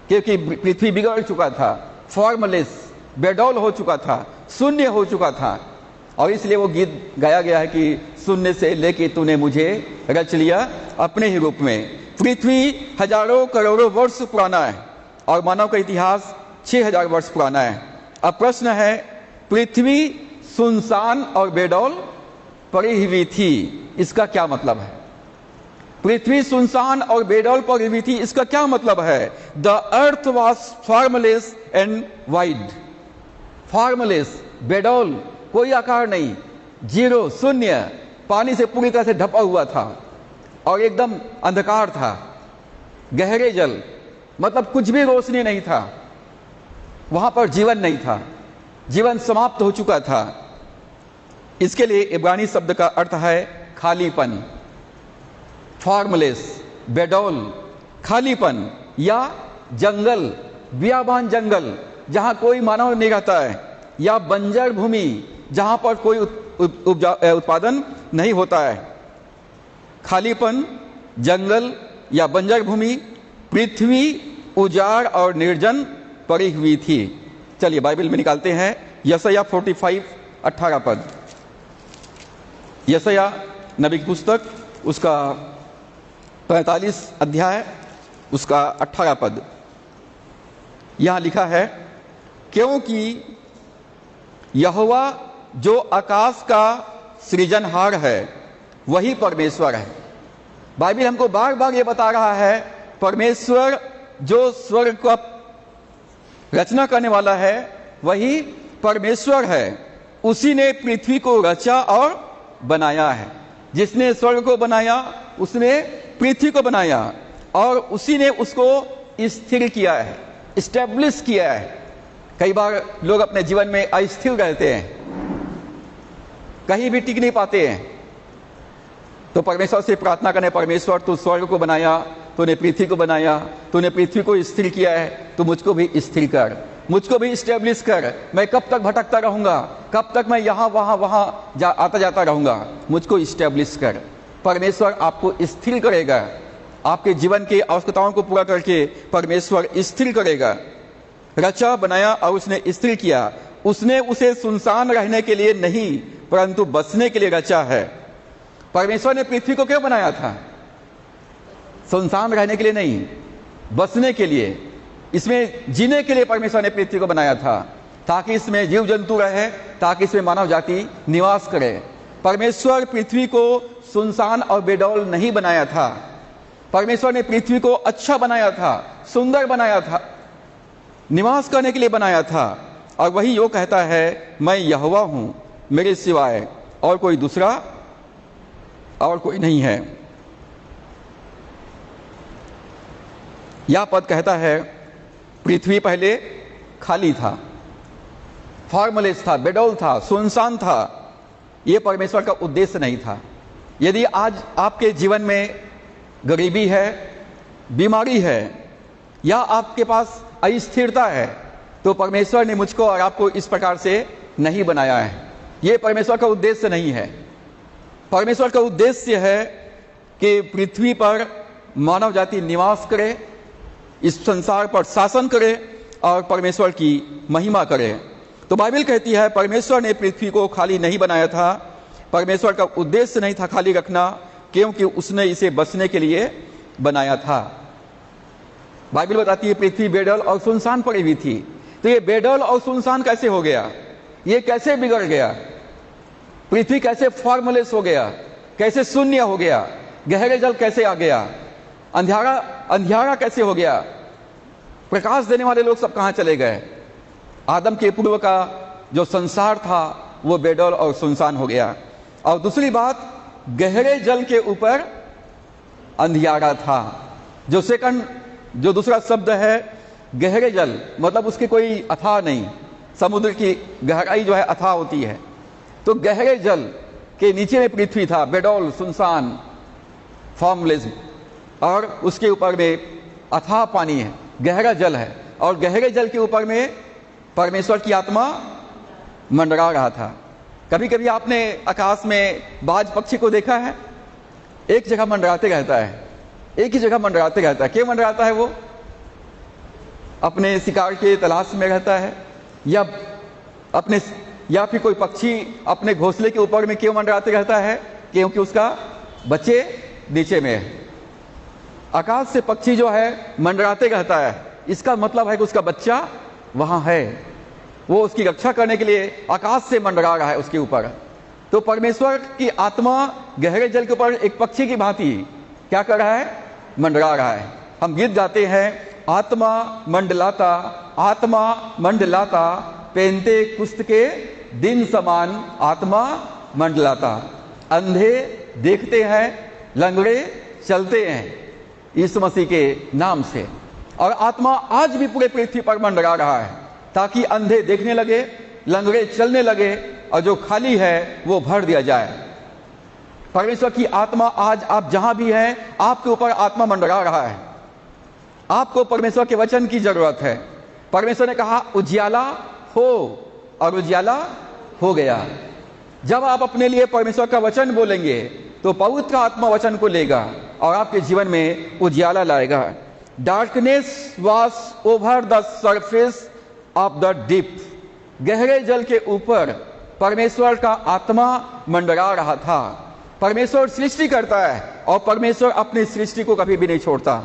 क्योंकि पृथ्वी बिगड़ चुका था, फॉर्मलेस, बेडौल हो चुका था, शून्य हो चुका था। और इसलिए वो गीत गाया गया है कि शून्य से लेके तूने मुझे रच लिया अपने ही रूप में। पृथ्वी हजारों करोड़ों वर्ष पुराना है और मानव का इतिहास 6000 वर्ष पुराना है। अब प्रश्न है, पृथ्वी सुनसान और बेडौल पड़ी हुई थी, इसका क्या मतलब है? पृथ्वी सुनसान और बेडौल पड़ी हुई थी, इसका क्या मतलब है? The earth was formless and void. Formless, बेडौल, कोई आकार नहीं, जीरो, शून्य, पानी से पूरी तरह से ढपा हुआ था और एकदम अंधकार था। गहरे जल मतलब कुछ भी रोशनी नहीं था, वहां पर जीवन नहीं था, जीवन समाप्त हो चुका था। इसके लिए इब्रानी शब्द का अर्थ है खालीपन, फॉर्मलेस, बेडौल, खालीपन या जंगल, बियाबान जंगल जहां कोई मानव नहीं रहता है, या बंजर भूमि जहां पर कोई उत्पादन नहीं होता है। खालीपन, जंगल या बंजर भूमि, पृथ्वी उजाड़ और निर्जन पड़ी हुई थी। चलिए बाइबल में निकालते हैं यशायाह 45:18 पद। यशायाह नबी की पुस्तक उसका 45 अध्याय उसका 18 पद। यहां लिखा है, क्योंकि यहोवा जो आकाश का सृजनहार है वही परमेश्वर है। बाइबल हमको बार बार ये बता रहा है, परमेश्वर जो स्वर्ग का रचना करने वाला है वही परमेश्वर है। उसी ने पृथ्वी को रचा और बनाया है। जिसने स्वर्ग को बनाया उसने पृथ्वी को बनाया और उसी ने उसको स्थिर किया है, इस्टेब्लिश किया है। कई बार लोग अपने जीवन में अस्थिर रहते हैं, कहीं भी टिक नहीं पाते हैं, तो परमेश्वर से प्रार्थना करें, परमेश्वर तू स्वर्ग को बनाया, तूने पृथ्वी को बनाया, तूने पृथ्वी को स्थिर किया है, तो मुझको भी स्थिर कर, मुझको भी स्टेब्लिश कर। मैं कब तक भटकता रहूंगा, कब तक मैं यहाँ वहां आता जाता रहूंगा, मुझको स्टेब्लिश कर। परमेश्वर आपको स्थिर करेगा, आपके जीवन की आवश्यकताओं को पूरा करके परमेश्वर स्थिर करेगा। रचा, बनाया और उसने स्थिर किया। उसने उसे सुनसान रहने के लिए नहीं परंतु बसने के लिए रचा है। परमेश्वर ने पृथ्वी को क्यों बनाया था? सुनसान रहने के लिए नहीं, बसने के लिए, इसमें जीने के लिए परमेश्वर ने पृथ्वी को बनाया था, ताकि इसमें जीव जंतु रहे, ताकि इसमें मानव जाति निवास करे। परमेश्वर पृथ्वी को सुनसान और बेडौल नहीं बनाया था। परमेश्वर ने पृथ्वी को अच्छा बनाया था, सुंदर बनाया था, निवास करने के लिए बनाया था। और वही यो कहता है, मैं यहोवा हूं, मेरे सिवाय और कोई दूसरा और कोई नहीं है। यह पद कहता है, पृथ्वी पहले खाली था, फॉर्मलेस था, बेडौल था, सुनसान था। यह परमेश्वर का उद्देश्य नहीं था। यदि आज आपके जीवन में गरीबी है, बीमारी है, या आपके पास अस्थिरता है, तो परमेश्वर ने मुझको और आपको इस प्रकार से नहीं बनाया है। यह परमेश्वर का उद्देश्य नहीं है। परमेश्वर का उद्देश्य है कि पृथ्वी पर मानव जाति निवास करे, इस संसार पर शासन करे और परमेश्वर की महिमा करे। तो बाइबल कहती है, परमेश्वर ने पृथ्वी को खाली नहीं बनाया था। परमेश्वर का उद्देश्य नहीं था खाली रखना, क्योंकि उसने इसे बसने के लिए बनाया था। बाइबल बताती है पृथ्वी बेडौल और सुनसान पड़ी हुई थी। तो ये बेडौल और सुनसान कैसे हो गया? ये कैसे बिगड़ गया? पृथ्वी कैसे फॉर्मलेस हो गया? कैसे शून्य हो गया? गहरे जल कैसे आ गया? अंधियारा कैसे हो गया? प्रकाश देने वाले लोग सब कहां चले गए? आदम के पूर्व का जो संसार था वो बेडौल और सुनसान हो गया। और दूसरी बात, गहरे जल के ऊपर अंधियारा था। जो दूसरा शब्द है गहरे जल, मतलब उसकी कोई अथाह नहीं। समुद्र की गहराई जो है अथाह होती है, तो गहरे जल के नीचे में पृथ्वी था, बेडौल, सुनसान, फॉर्मलेस, और उसके ऊपर में अथाह पानी है, गहरा जल है, और गहरे जल के ऊपर में परमेश्वर की आत्मा मंडरा रहा था। कभी कभी आपने आकाश में बाज पक्षी को देखा है? एक जगह मंडराते रहता है, एक ही जगह मंडराते रहता है। क्यों मंडराता है? वो अपने शिकार के तलाश में रहता है, या फिर कोई पक्षी अपने घोंसले के ऊपर में क्यों मंडराते रहता है? क्योंकि उसका बच्चे नीचे में है। आकाश से पक्षी जो है मंडराते रहता है, इसका मतलब है कि उसका बच्चा वहां है, वो उसकी रक्षा करने के लिए आकाश से मंडरा रहा है उसके ऊपर। तो परमेश्वर की आत्मा गहरे जल के ऊपर एक पक्षी की भांति क्या कर रहा है? मंडरा रहा है। हम गीत गाते हैं, आत्मा मंडलाता, आत्मा मंडलाता, पेंते कुस्त के दिन समान आत्मा मंडलाता। अंधे देखते हैं, लंगड़े चलते हैं यीशु मसीह के नाम से, और आत्मा आज भी पूरे पृथ्वी पर मंडरा रहा है, ताकि अंधे देखने लगे, लंगड़े चलने लगे और जो खाली है वो भर दिया जाए। परमेश्वर की आत्मा आज आप जहां भी हैं, आपके ऊपर आत्मा मंडरा रहा है। आपको परमेश्वर के वचन की जरूरत है। परमेश्वर ने कहा उजियाला हो, और उजियाला हो गया। जब आप अपने लिए परमेश्वर का वचन बोलेंगे तो पवित्र आत्मा वचन को लेगा और आपके जीवन में उजियाला लाएगा। Darkness was over the surface of the deep. गहरे जल के ऊपर परमेश्वर का आत्मा मंडरा रहा था। परमेश्वर सृष्टि करता है और परमेश्वर अपनी सृष्टि को कभी भी नहीं छोड़ता।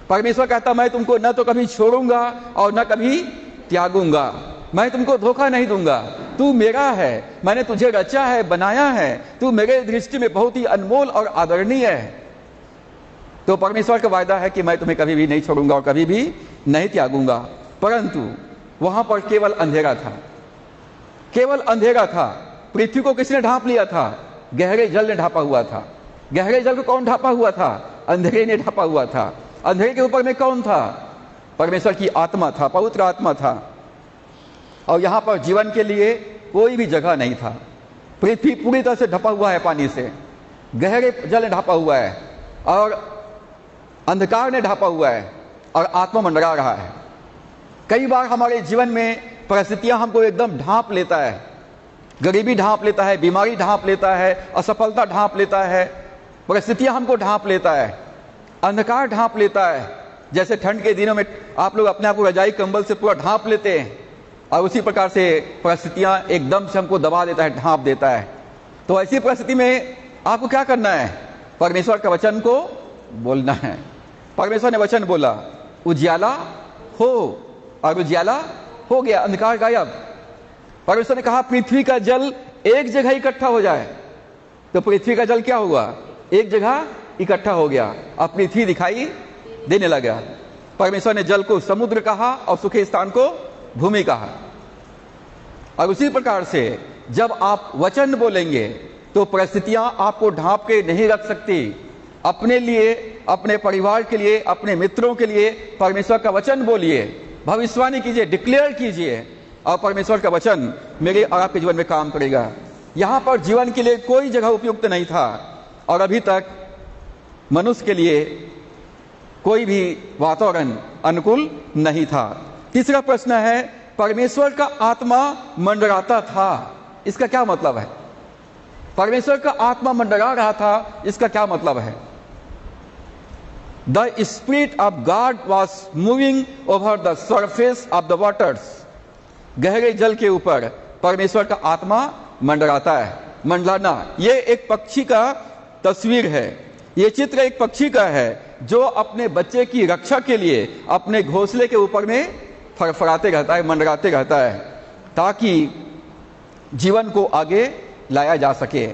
परमेश्वर कहता मैं तुमको न तो कभी छोड़ूंगा और न कभी त्यागूंगा, मैं तुमको धोखा नहीं दूंगा, तू मेरा है, मैंने तुझे रचा है, बनाया है, तू मेरे दृष्टि में बहुत ही अनमोल और आदरणीय है। तो परमेश्वर का वायदा है कि मैं तुम्हें कभी भी नहीं छोड़ूंगा और कभी भी नहीं त्यागूंगा। परंतु वहां पर केवल अंधेरा था, केवल अंधेरा था। पृथ्वी को किसने ढांप लिया था? गहरे जल ने ढांपा हुआ था। गहरे जल को कौन ढांपा हुआ था? अंधेरे ने ढांपा हुआ था। अंधेरे के ऊपर में कौन था? परमेश्वर की आत्मा था, पवित्र आत्मा था। और यहां पर जीवन के लिए कोई भी जगह नहीं था। पृथ्वी पूरी तरह से ढपा हुआ है पानी से, गहरे जल ने ढांपा हुआ है और अंधकार ने ढांपा हुआ है और आत्मा मंडरा रहा है। कई बार हमारे जीवन में परिस्थितियां हमको एकदम ढांप लेता है। गरीबी ढांप लेता है, बीमारी ढांप लेता है, असफलता ढांप लेता है, परिस्थितियां हमको ढांप लेता है, अंधकार ढांप लेता है। जैसे ठंड के दिनों में आप लोग अपने आप को रजाई कंबल से पूरा ढांप लेते हैं और उसी प्रकार से परिस्थितियां एकदम से हमको दबा देता है, ढांप देता है। तो ऐसी परिस्थिति में आपको क्या करना है? परमेश्वर का वचन को बोलना है। परमेश्वर ने वचन बोला उजियाला हो, और उजियाला हो गया, अंधकार गायब। परमेश्वर ने कहा पृथ्वी का जल एक जगह इकट्ठा हो जाए, तो पृथ्वी का जल क्या हुआ? एक जगह इकट्ठा हो गया, अब पृथ्वी दिखाई देने लगा। परमेश्वर ने जल को समुद्र कहा और सूखे स्थान को भूमि कहा। और उसी प्रकार से जब आप वचन बोलेंगे तो परिस्थितियां आपको ढांप के नहीं रख सकती। अपने लिए, अपने परिवार के लिए, अपने मित्रों के लिए परमेश्वर का वचन बोलिए, भविष्यवाणी कीजिए, डिक्लेयर कीजिए, और परमेश्वर का वचन मेरे और आपके जीवन में काम करेगा। यहां पर जीवन के लिए कोई जगह उपयुक्त नहीं था और अभी तक मनुष्य के लिए कोई भी वातावरण अनुकूल नहीं था। तीसरा प्रश्न है परमेश्वर का आत्मा मंडराता था, इसका क्या मतलब है? परमेश्वर का आत्मा मंडरा रहा था, इसका क्या मतलब है? The spirit of God was moving over the surface of the waters. गहरे जल के ऊपर परमेश्वर का आत्मा मंडराता है। मंडलाना ये एक पक्षी का तस्वीर है, ये चित्र एक पक्षी का है जो अपने बच्चे की रक्षा के लिए अपने घोंसले के ऊपर में फड़फड़ाते रहता है, मंडराते रहता है, ताकि जीवन को आगे लाया जा सके।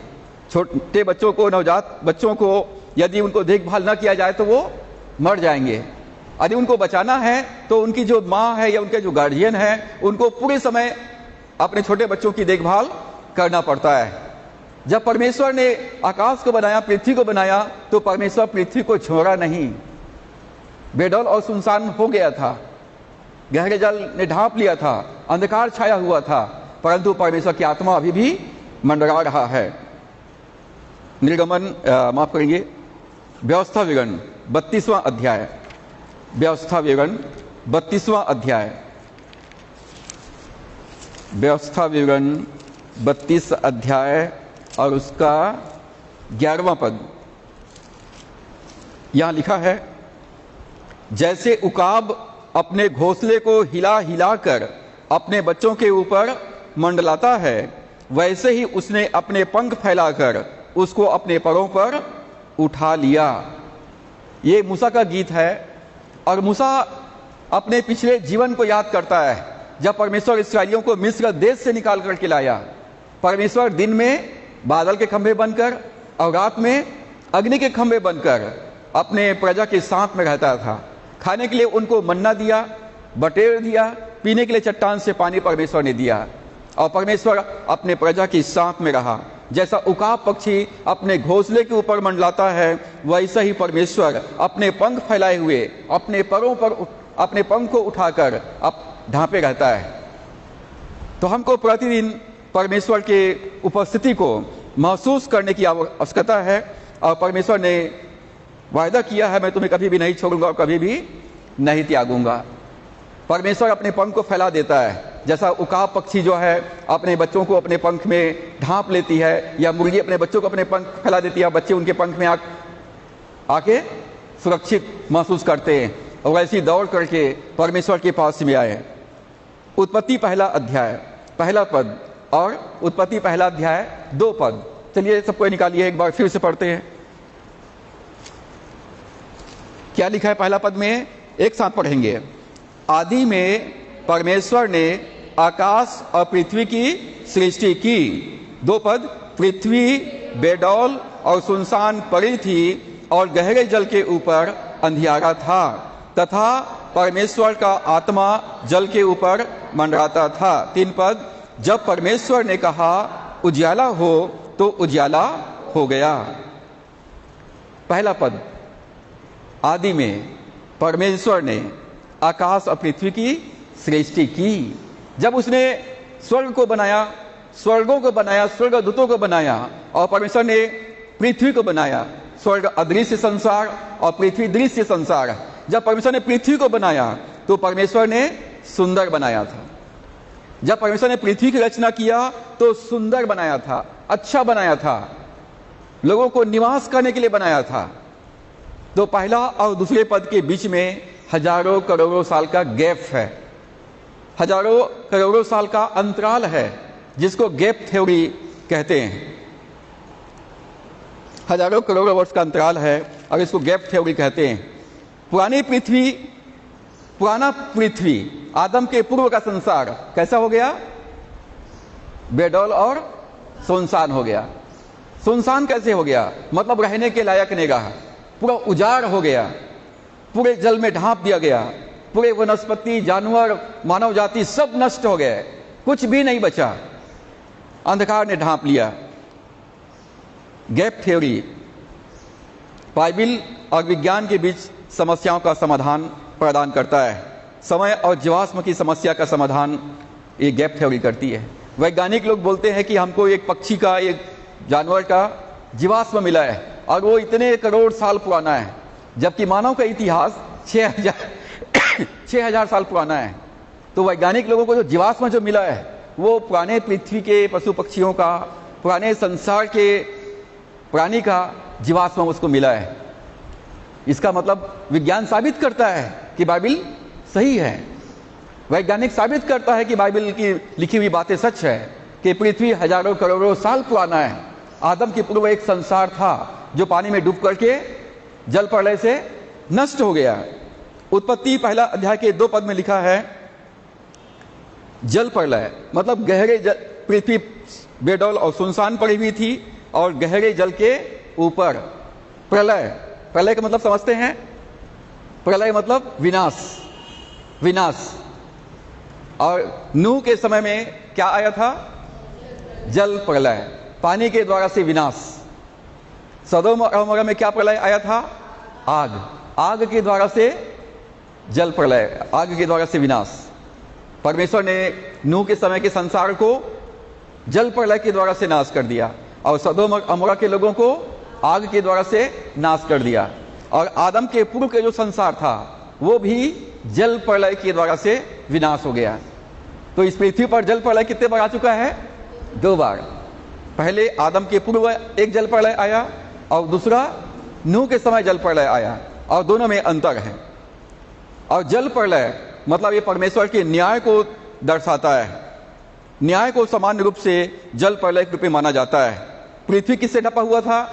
छोटे बच्चों को, नवजात बच्चों को यदि उनको देखभाल न किया जाए तो वो मर जाएंगे। यदि उनको बचाना है तो उनकी जो माँ है या उनके जो गार्जियन है उनको पूरे समय अपने छोटे बच्चों की देखभाल करना पड़ता है। जब परमेश्वर ने आकाश को बनाया, पृथ्वी को बनाया, तो परमेश्वर पृथ्वी को छोड़ा नहीं। बेडौल और सुनसान हो गया था, गहरे जल ने ढांप लिया था, अंधकार छाया हुआ था, परंतु परमेश्वर की आत्मा अभी भी मंडरा रहा है। निर्गमन माफ करेंगे, व्यवस्था विवरण 32वां अध्याय, व्यवस्था विवरण 32वां अध्याय, व्यवस्था विवरण 32 अध्याय और उसका 11वां पद। यहां लिखा है जैसे उकाब अपने घोंसले को हिला हिला कर अपने बच्चों के ऊपर मंडलाता है, वैसे ही उसने अपने पंख फैलाकर उसको अपने पैरों पर उठा लिया। ये मूसा का गीत है और मूसा अपने पिछले जीवन को याद करता है जब परमेश्वर इस्राएलियों को मिस्र देश से निकाल करके लाया। परमेश्वर दिन में बादल के खंभे बनकर और रात में अग्नि के खंभे बनकर अपने प्रजा के साथ में रहता था। खाने के लिए उनको मन्ना दिया, बटेर दिया, पीने के लिए चट्टान से पानी परमेश्वर ने दिया, और परमेश्वर अपने प्रजा के साथ में रहा। जैसा उकाब पक्षी अपने घोंसले के ऊपर मंडलाता है, वैसा ही परमेश्वर अपने पंख फैलाए हुए अपने पैरों पर अपने पंख को उठाकर अब ढांपे रहता है। तो हमको प्रतिदिन परमेश्वर के उपस्थिति को महसूस करने की आवश्यकता है। और परमेश्वर ने वायदा किया है, मैं तुम्हें कभी भी नहीं छोड़ूंगा और कभी भी नहीं त्यागूंगा। परमेश्वर अपने पंख को फैला देता है, जैसा उकाब पक्षी जो है अपने बच्चों को अपने पंख में ढांप लेती है, या मुर्गी अपने बच्चों को अपने पंख फैला देती है, बच्चे उनके पंख में आके सुरक्षित महसूस करते हैं और वैसी दौड़ करके परमेश्वर के पास में आए। उत्पत्ति पहला अध्याय पहला पद और उत्पत्ति पहला अध्याय 2 पद, चलिए सबको निकालिए, एक बार फिर से पढ़ते हैं। क्या लिखा है पहला पद में, एक साथ पढ़ेंगे। आदि में परमेश्वर ने आकाश और पृथ्वी की सृष्टि की। 2 पद, पृथ्वी बेडौल और सुनसान पड़ी थी और गहरे जल के ऊपर अंधियारा था, तथा परमेश्वर का आत्मा जल के ऊपर मंडराता था। 3 पद, जब परमेश्वर ने कहा उजियाला हो तो उजियाला हो गया। पहला पद, आदि में परमेश्वर ने आकाश और पृथ्वी की सृष्टि की। जब उसने स्वर्ग को बनाया, स्वर्गों को बनाया, स्वर्गदूतों को बनाया, और परमेश्वर ने पृथ्वी को बनाया। स्वर्ग अदृश्य संसार और पृथ्वी दृश्य संसार। जब परमेश्वर ने पृथ्वी को बनाया तो परमेश्वर ने सुंदर बनाया था। जब परमेश्वर ने पृथ्वी की रचना किया तो सुंदर बनाया था, अच्छा बनाया था, लोगों को निवास करने के लिए बनाया था। तो पहला और दूसरे पद के बीच में हजारों करोड़ों साल का गैप है, हजारों करोड़ों साल का अंतराल है, जिसको गैप थ्योरी कहते हैं। हजारों करोड़ों वर्ष का अंतराल है और इसको गैप थ्योरी कहते हैं। पुराना पृथ्वी आदम के पूर्व का संसार कैसा हो गया? बेडौल और सुनसान हो गया। सुनसान कैसे हो गया? मतलब रहने के लायक नहीं रहा, पूरा उजाड़ हो गया, पूरे जल में ढांप दिया गया, पूरे वनस्पति, जानवर, मानव जाति सब नष्ट हो गए, कुछ भी नहीं बचा, अंधकार ने ढांप लिया। गैप थ्योरी बाइबिल और विज्ञान के बीच समस्याओं का समाधान प्रदान करता है। समय और जीवाश्म की समस्या का समाधान ये गैप थ्योरी करती है। वैज्ञानिक लोग बोलते हैं कि हमको एक पक्षी का, एक जानवर का जीवाश्म मिला है और वो इतने करोड़ साल पुराना है, जबकि मानव का इतिहास 6000 साल पुराना है। तो वैज्ञानिक लोगों को जो जीवाश्म जो मिला है वो पुराने पृथ्वी के पशु पक्षियों का, पुराने संसार के प्राणी का जीवाश्म उसको मिला है। इसका मतलब विज्ञान साबित करता है कि बाइबिल सही है। वैज्ञानिक साबित करता है कि बाइबिल की लिखी हुई बातें सच है, कि पृथ्वी हजारों करोड़ों साल पुराना है। आदम के पूर्व एक संसार था जो पानी में डूब करके जल प्रलय से नष्ट हो गया। उत्पत्ति पहला अध्याय के 2 पद में लिखा है जल प्रलय, मतलब गहरे जल, पृथ्वी बेडौल और सुनसान पड़ी हुई थी और गहरे जल के ऊपर प्रलय। प्रलय का मतलब समझते हैं? प्रलय मतलब विनाश, विनाश। और नूह के समय में क्या आया था? जल प्रलय, पानी के द्वारा से विनाश। सदोम और अमोरा में क्या प्रलय आया था? आग, आग के द्वारा से जल प्रलय, आग के द्वारा से विनाश। परमेश्वर ने नूह के समय के संसार को जल प्रलय के द्वारा से नाश कर दिया और सदोम और अमोरा के लोगों को आग के द्वारा से नाश कर दिया। और आदम के पूर्व के जो संसार था वो भी जल प्रलय के द्वारा से विनाश हो गया। तो इस पृथ्वी पर जल प्रलय कितने बार आ चुका है? 2 बार। पहले आदम के पूर्व एक जल प्रलय आया और दूसरा नूह के समय जल प्रलय आया, और दोनों में अंतर है। और जल प्रलय मतलब ये परमेश्वर के न्याय को दर्शाता है। न्याय को सामान्य रूप से जल प्रलय के रूप में माना जाता है। पृथ्वी किससे ढका हुआ था?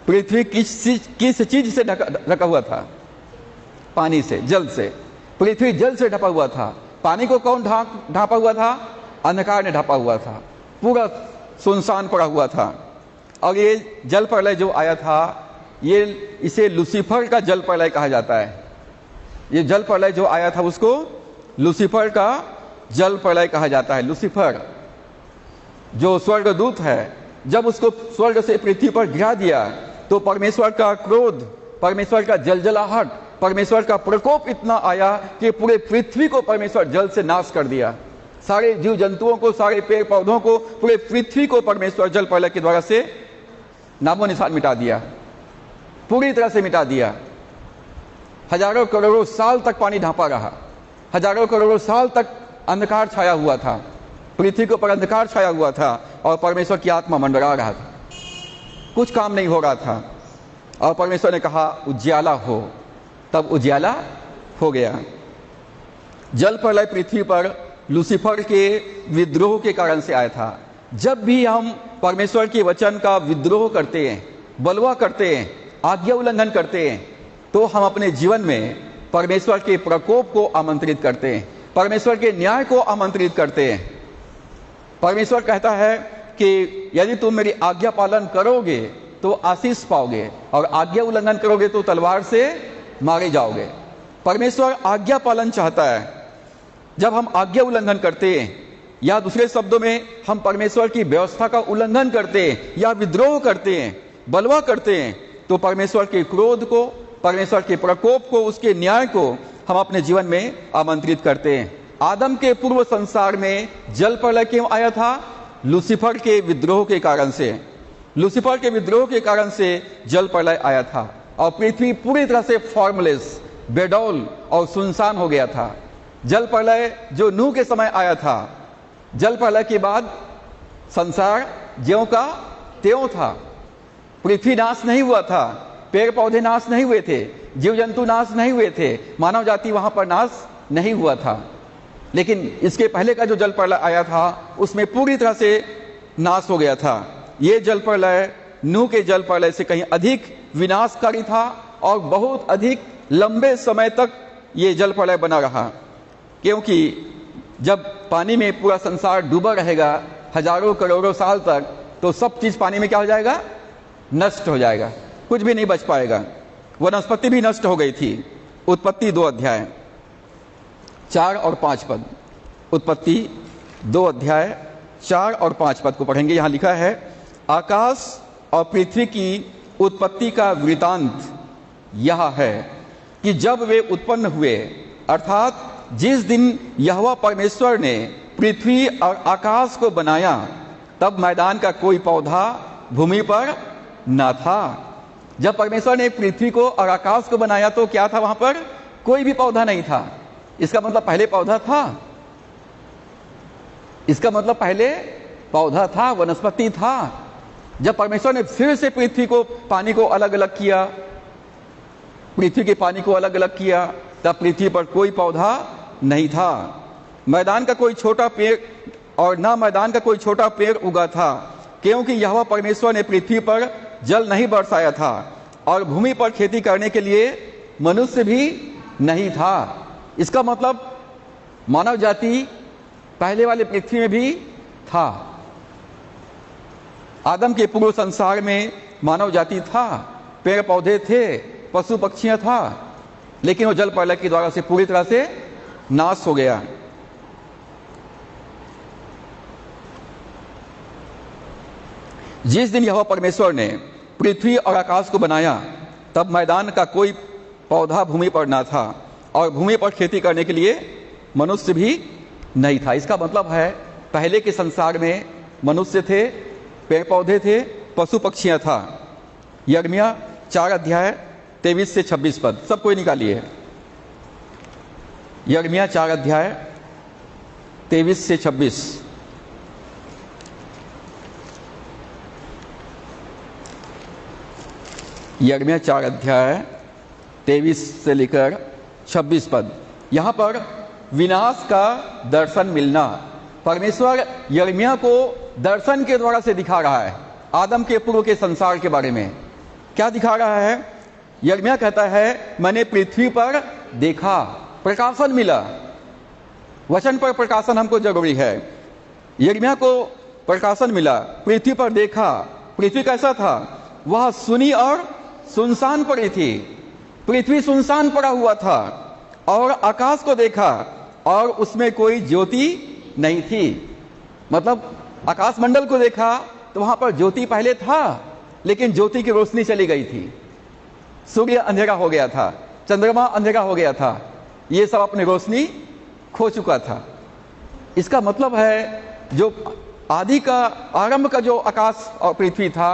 पृथ्वी किस चीज से ढका हुआ था? पानी से, जल से। पृथ्वी जल से ढका हुआ था। पानी को कौन ढांपा हुआ था? अंधकार ने ढांपा हुआ था, पूरा सुनसान पड़ा हुआ था। और ये जल प्रलय जो आया था, ये इसे लूसीफर का जल प्रलय कहा जाता है। ये जल प्रलय जो आया था उसको लूसीफर का जल प्रलय कहा जाता है। लूसीफर जो स्वर्गदूत है, जब उसको स्वर्ग से पृथ्वी पर गिरा दिया तो परमेश्वर का क्रोध, परमेश्वर का जलजलाहट, परमेश्वर का प्रकोप इतना आया कि पूरे पृथ्वी को परमेश्वर जल से नाश कर दिया। सारे जीव जंतुओं को, सारे पेड़ पौधों को, पूरे पृथ्वी को परमेश्वर जल प्रलय के द्वारा से नामो निशान मिटा दिया, पूरी तरह से मिटा दिया। हजारों करोड़ों साल तक पानी ढांपा रहा, हजारों करोड़ों साल तक अंधकार छाया हुआ था, पृथ्वी के ऊपर अंधकार छाया हुआ था और परमेश्वर की आत्मा मंडरा रहा था, कुछ काम नहीं हो रहा था। और परमेश्वर ने कहा उजियाला हो, तब उजियाला हो गया। जल प्रलय पृथ्वी पर लूसीफर के विद्रोह के कारण से आया था। जब भी हम परमेश्वर के वचन का विद्रोह करते हैं, बलवा करते हैं, आज्ञा उल्लंघन करते हैं, तो हम अपने जीवन में परमेश्वर के प्रकोप को आमंत्रित करते हैं, परमेश्वर के न्याय को आमंत्रित करते हैं। परमेश्वर कहता है कि यदि तुम मेरी आज्ञा पालन करोगे तो आशीष पाओगे, और आज्ञा उल्लंघन करोगे तो तलवार से मारे जाओगे। परमेश्वर आज्ञा पालन चाहता है। जब हम आज्ञा उल्लंघन करते हैं, या दूसरे शब्दों में हम परमेश्वर की व्यवस्था का उल्लंघन करते हैं या विद्रोह करते हैं, बलवा करते हैं, तो परमेश्वर के क्रोध को, परमेश्वर के प्रकोप को, उसके न्याय को हम अपने जीवन में आमंत्रित करते हैं। आदम के पूर्व संसार में जल प्रलय क्यों आया था? लूसीफर के विद्रोह के कारण से। लूसीफर के विद्रोह के कारण से जल प्रलय आया था और पृथ्वी पूरी तरह से फॉर्मलेस, बेडौल और सुनसान हो गया था। जल प्रलय जो नूह के समय आया था, जल प्रलय के बाद संसार ज्यों का त्यों था। पृथ्वी नाश नहीं हुआ था, पेड़ पौधे नाश नहीं हुए थे, जीव जंतु नाश नहीं हुए थे, मानव जाति वहां पर नाश नहीं हुआ था। लेकिन इसके पहले का जो जल प्रलय आया था उसमें पूरी तरह से नाश हो गया था। ये जल प्रलय नूह के जल प्रलय से कहीं अधिक विनाशकारी था और बहुत अधिक लंबे समय तक ये जल प्रलय बना रहा, क्योंकि जब पानी में पूरा संसार डूबा रहेगा हजारों करोड़ों साल तक, तो सब चीज पानी में क्या हो जाएगा? नष्ट हो जाएगा, कुछ भी नहीं बच पाएगा। वनस्पति भी नष्ट हो गई थी। उत्पत्ति 2 अध्याय 4 और 5 पद। उत्पत्ति 2 अध्याय 4 और 5 पद को पढ़ेंगे। यहां लिखा है, आकाश और पृथ्वी की उत्पत्ति का वृतांत यह है कि जब वे उत्पन्न हुए, अर्थात जिस दिन यहोवा परमेश्वर ने पृथ्वी और आकाश को बनाया, तब मैदान का कोई पौधा भूमि पर न था। जब परमेश्वर ने पृथ्वी को और आकाश को बनाया तो क्या था? वहां पर कोई भी पौधा नहीं था। इसका मतलब पहले पौधा था, इसका मतलब पहले पौधा था, वनस्पति था। जब परमेश्वर ने फिर से पृथ्वी को, पानी को अलग अलग किया, पृथ्वी के पानी को अलग अलग किया, तब पृथ्वी पर कोई पौधा नहीं था। मैदान का कोई छोटा पेड़ और ना मैदान का कोई छोटा पेड़ उगा था, क्योंकि यहोवा परमेश्वर ने पृथ्वी पर जल नहीं बरसाया था और भूमि पर खेती करने के लिए मनुष्य भी नहीं था। इसका मतलब मानव जाति पहले वाले पृथ्वी में भी था। आदम के पूर्व संसार में मानव जाति था, पेड़ पौधे थे, पशु पक्षियां था, लेकिन वो जल प्रलय के द्वारा से पूरी तरह से नाश हो गया। जिस दिन यहोवा परमेश्वर ने पृथ्वी और आकाश को बनाया, तब मैदान का कोई पौधा भूमि पर ना था और भूमि पर खेती करने के लिए मनुष्य भी नहीं था। इसका मतलब है पहले के संसार में मनुष्य थे, पेड़ पौधे थे, पशु पक्षियां था। यिर्मयाह 4 अध्याय 23 से 26 पद, सब कोई निकालिए। यिर्मयाह 4 अध्याय 23 से 26। यिर्मयाह 4 अध्याय 23 से लेकर 26 पद। यहां पर विनाश का दर्शन मिलना, परमेश्वर यिर्मयाह को दर्शन के द्वारा से दिखा रहा है। आदम के पूर्व के संसार के बारे में क्या दिखा रहा है? यिर्मयाह कहता है, मैंने पृथ्वी पर देखा, प्रकाशन मिला। वचन पर प्रकाशन हमको जरूरी है। यिर्मयाह को प्रकाशन मिला, पृथ्वी पर देखा। पृथ्वी कैसा था? वह सुनी और सुनसान पड़ी थी। पृथ्वी सुनसान पड़ा हुआ था। और आकाश को देखा और उसमें कोई ज्योति नहीं थी। मतलब आकाश मंडल को देखा तो वहां पर ज्योति पहले था, लेकिन ज्योति की रोशनी चली गई थी। सूर्य अंधेरा हो गया था, चंद्रमा अंधेरा हो गया था, ये सब अपनी रोशनी खो चुका था। इसका मतलब है जो आदि का आरंभ का जो आकाश और पृथ्वी था,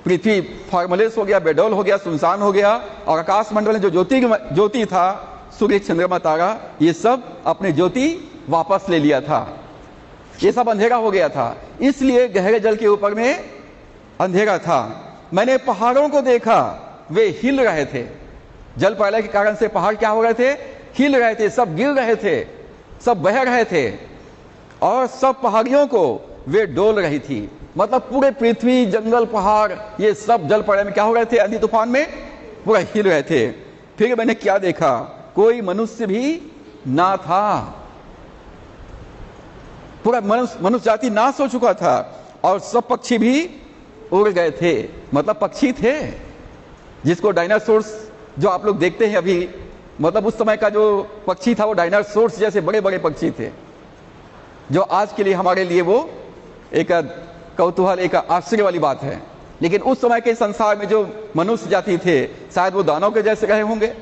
पृथ्वी फॉर्मलेस हो गया, बेडौल हो गया, सुनसान हो गया, और आकाश मंडल में जो ज्योति था, सूर्य, चंद्रमा, तारा, ये सब अपने ज्योति वापस ले लिया था। ये सब अंधेरा हो गया था, इसलिए गहरे जल के ऊपर में अंधेरा था। मैंने पहाड़ों को देखा, वे हिल रहे थे। जल प्रलय के कारण से पहाड़ क्या हो रहे थे? हिल रहे थे, सब गिर रहे थे, सब बह रहे थे, और सब पहाड़ियों को वे डोल रही थी। मतलब पूरे पृथ्वी, जंगल, पहाड़, ये सब जल प्रलय में क्या हो रहे थे? आंधी तूफान में पूरा हिल रहे थे। फिर मैंने क्या देखा? कोई मनुष्य भी ना था, पूरा मनुष्य जाति नाश हो चुका था, और सब पक्षी भी उड़ गए थे। मतलब पक्षी थे, जिसको डायनासोर्स जो आप लोग देखते हैं अभी, मतलब उस समय का जो पक्षी था वो डायनासोर्स जैसे बड़े बड़े पक्षी थे, जो आज के लिए हमारे लिए वो एक कौतूहल, एक आश्चर्य वाली बात है। लेकिन उस समय के संसार में जो मनुष्य जाति थे, शायद वो दानव के जैसे रहे होंगे,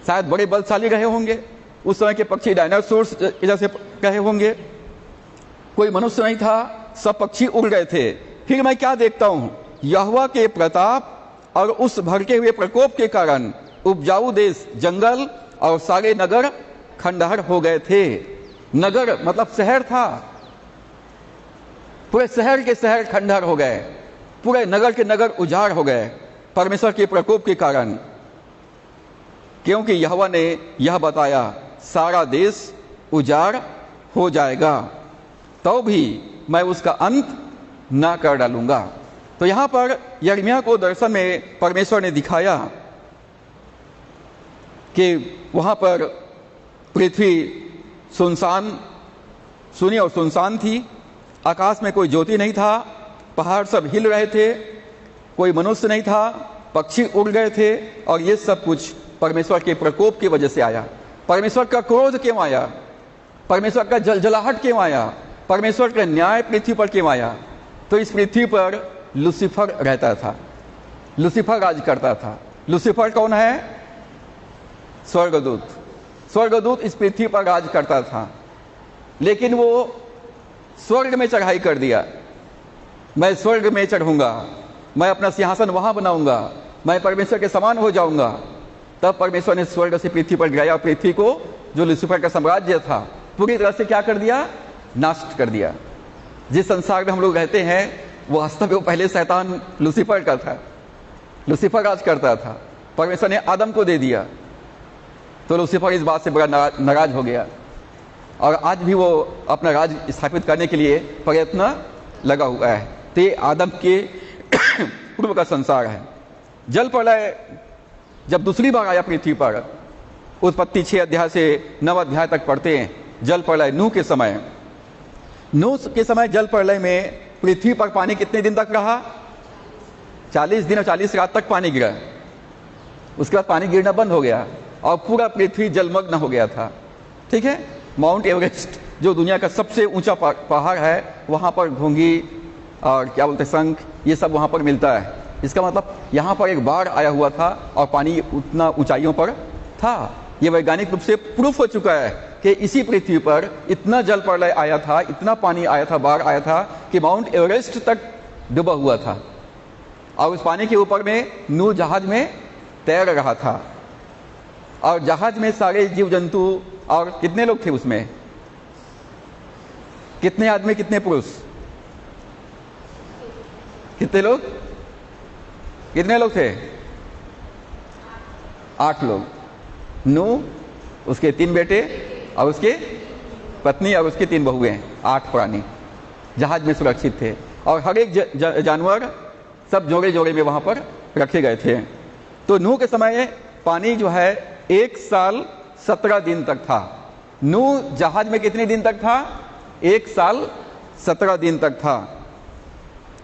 शायद बड़े बलशाली रहे होंगे। उस समय के पक्षी डायनासोर्स जैसे रहे होंगे। कोई मनुष्य नहीं था, सब पक्षी उड़ गए थे। फिर मैं क्या देखता हूं? यहोवा के प्रताप और उस भड़के हुए प्रकोप के कारण उपजाऊ देश, जंगल और सारे नगर खंडहर हो गए थे। नगर मतलब शहर था, पूरे शहर के शहर खंडहर हो गए, पूरे नगर के नगर उजाड़ हो गए परमेश्वर के प्रकोप के कारण, क्योंकि यहोवा ने यह बताया, सारा देश उजाड़ हो जाएगा, तो भी मैं उसका अंत ना कर डालूंगा। तो यहां पर यिर्मयाह को दर्शन में परमेश्वर ने दिखाया कि वहां पर पृथ्वी सुनसान, सुनी और सुनसान थी, आकाश में कोई ज्योति नहीं था, पहाड़ सब हिल रहे थे, कोई मनुष्य नहीं था, पक्षी उड़ गए थे, और ये सब कुछ परमेश्वर के प्रकोप की वजह से आया। परमेश्वर का क्रोध क्यों आया? परमेश्वर का जलजलाहट क्यों आया? परमेश्वर का न्याय पृथ्वी पर क्यों आया? तो इस पृथ्वी पर लूसीफर रहता था, लूसीफर राज करता था। लूसीफर कौन है? स्वर्गदूत। स्वर्गदूत इस पृथ्वी पर राज करता था, लेकिन वो स्वर्ग में चढ़ाई कर दिया। मैं स्वर्ग में चढ़ूंगा, मैं अपना सिंहासन वहां बनाऊंगा, मैं परमेश्वर के समान हो जाऊंगा। तब परमेश्वर ने स्वर्ग से पृथ्वी पर गिराया, पृथ्वी को, जो लूसीफर का साम्राज्य था, पूरी तरह से क्या कर दिया? नष्ट कर दिया। जिस संसार में हम लोग रहते हैं, वो वास्तव में वो पहले शैतान लूसीफर का था, लूसीफर राज करता था। परमेश्वर ने आदम को दे दिया, तो लूसीफर इस बात से बड़ा नाराज हो गया, और आज भी वो अपना राज स्थापित करने के लिए प्रयत्न लगा हुआ है। तो ये आदम के पूर्व का संसार है। जल प्रलय जब दूसरी बार आया पृथ्वी पर, उत्पत्ति 6 अध्याय से 9 अध्याय तक पढ़ते हैं, जल प्रलय नूह के समय। नूह के समय जल प्रलय में पृथ्वी पर पानी कितने दिन तक रहा? 40 दिन और 40 रात तक पानी गिरा। उसके बाद पानी गिरना बंद हो गया और पूरा पृथ्वी जलमग्न हो गया था। ठीक है, माउंट एवरेस्ट जो दुनिया का सबसे ऊंचा पहाड़ है, वहां पर घोंगी और क्या बोलते शंख, ये सब वहां पर मिलता है। इसका मतलब यहाँ पर एक बाढ़ आया हुआ था और पानी उतना ऊंचाइयों पर था। ये वैज्ञानिक रूप से प्रूफ हो चुका है कि इसी पृथ्वी पर इतना जल प्रलय आया था, इतना पानी आया था, बाढ़ आया था कि माउंट एवरेस्ट तक डूबा हुआ था। और उस पानी के ऊपर में नूह जहाज में तैर रहा था, और जहाज में सारे जीव जंतु, और कितने लोग थे उसमें? कितने आदमी, कितने पुरुष, कितने लोग? कितने लोग थे? 8 लोग। नूह, उसके 3 बेटे और उसके पत्नी और उसके 3 बहुएं, 8 प्राणी जहाज में सुरक्षित थे। और हर एक जानवर सब जोड़े जोड़े में वहां पर रखे गए थे। तो नूह के समय पानी जो है 1 साल 17 दिन तक था। नूह जहाज में कितने दिन तक था? 1 साल 17 दिन तक था।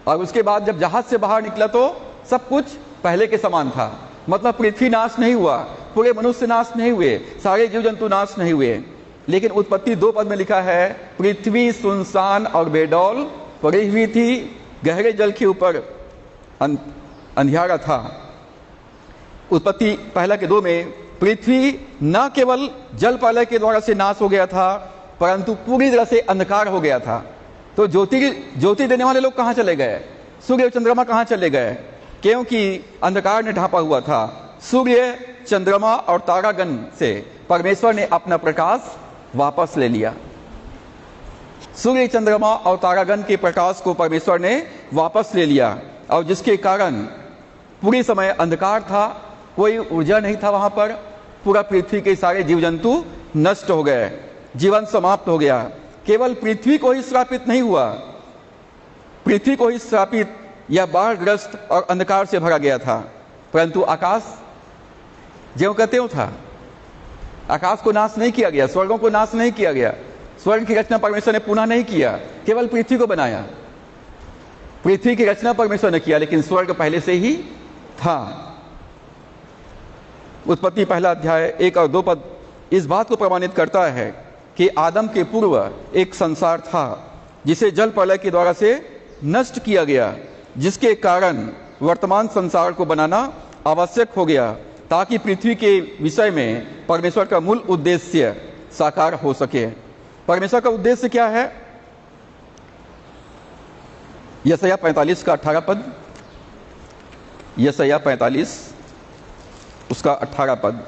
और उसके बाद जब जहाज से बाहर निकला तो सब कुछ पहले के समान था। मतलब पृथ्वी नाश नहीं हुआ, पूरे मनुष्य नाश नहीं हुए, सारे जीव जंतु नाश नहीं हुए। लेकिन उत्पत्ति 2 पद में लिखा है, पृथ्वी सुनसान और बेडौल पड़ी हुई थी, गहरे जल के ऊपर अंधियारा था। उत्पत्ति 1 के 2 में पृथ्वी न केवल जल प्रलय के द्वारा से नाश हो गया था, परंतु पूरी तरह से अंधकार हो गया था। तो ज्योति देने वाले लोग कहाँ चले गए? सूर्य चंद्रमा कहाँ चले गए? क्योंकि अंधकार ने ढांपा हुआ था। सूर्य, चंद्रमा और तारागण से परमेश्वर ने अपना प्रकाश वापस ले लिया। सूर्य, चंद्रमा और तारागण के प्रकाश को परमेश्वर ने वापस ले लिया, और जिसके कारण पूरी समय अंधकार था, कोई ऊर्जा नहीं था वहां पर। पूरा पृथ्वी के सारे जीव जंतु नष्ट हो गए, जीवन समाप्त हो गया। केवल पृथ्वी को ही श्रापित नहीं हुआ, पृथ्वी को ही श्रापित या बाढ़ग्रस्त और अंधकार से भरा गया था, परंतु आकाश ज्यों का त्यों था। आकाश को नाश नहीं किया गया, स्वर्गों को नाश नहीं किया गया। स्वर्ग की रचना परमेश्वर ने पुनः नहीं किया, केवल पृथ्वी को बनाया। पृथ्वी की रचना परमेश्वर ने किया, लेकिन स्वर्ग पहले से ही था। उत्पत्ति पहला अध्याय 1 और 2 पद इस बात को प्रमाणित करता है कि आदम के पूर्व एक संसार था जिसे जल प्रलय के द्वारा से नष्ट किया गया, जिसके कारण वर्तमान संसार को बनाना आवश्यक हो गया, ताकि पृथ्वी के विषय में परमेश्वर का मूल उद्देश्य साकार हो सके। परमेश्वर का उद्देश्य क्या है? यशायाह 45 का 18 पद, यशायाह 45 उसका 18 पद,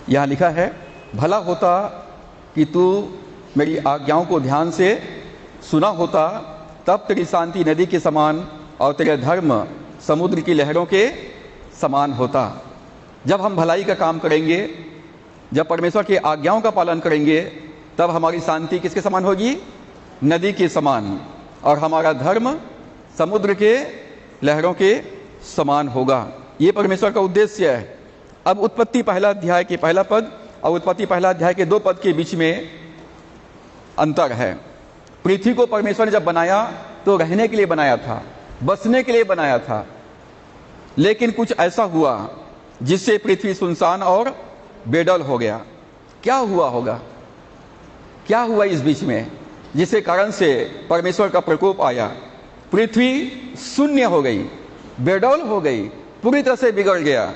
यहां लिखा है, भला होता कि तू मेरी आज्ञाओं को ध्यान से सुना होता, तब तेरी शांति नदी के समान और तेरा धर्म समुद्र की लहरों के समान होता। जब हम भलाई का काम करेंगे, जब परमेश्वर की आज्ञाओं का पालन करेंगे, तब हमारी शांति किसके समान होगी? नदी के समान, और हमारा धर्म समुद्र के लहरों के समान होगा। ये परमेश्वर का उद्देश्य है। अब उत्पत्ति पहला अध्याय के पहला पद और उत्पत्ति पहला अध्याय के 2 पद के बीच में अंतर है। पृथ्वी को परमेश्वर ने जब बनाया तो रहने के लिए बनाया था, बसने के लिए बनाया था, लेकिन कुछ ऐसा हुआ जिससे पृथ्वी सुनसान और बेडल हो गया। क्या हुआ होगा? क्या हुआ इस बीच में जिसके कारण से परमेश्वर का प्रकोप आया? पृथ्वी शून्य हो गई, बेडौल हो गई, पूरी तरह से बिगड़ गया।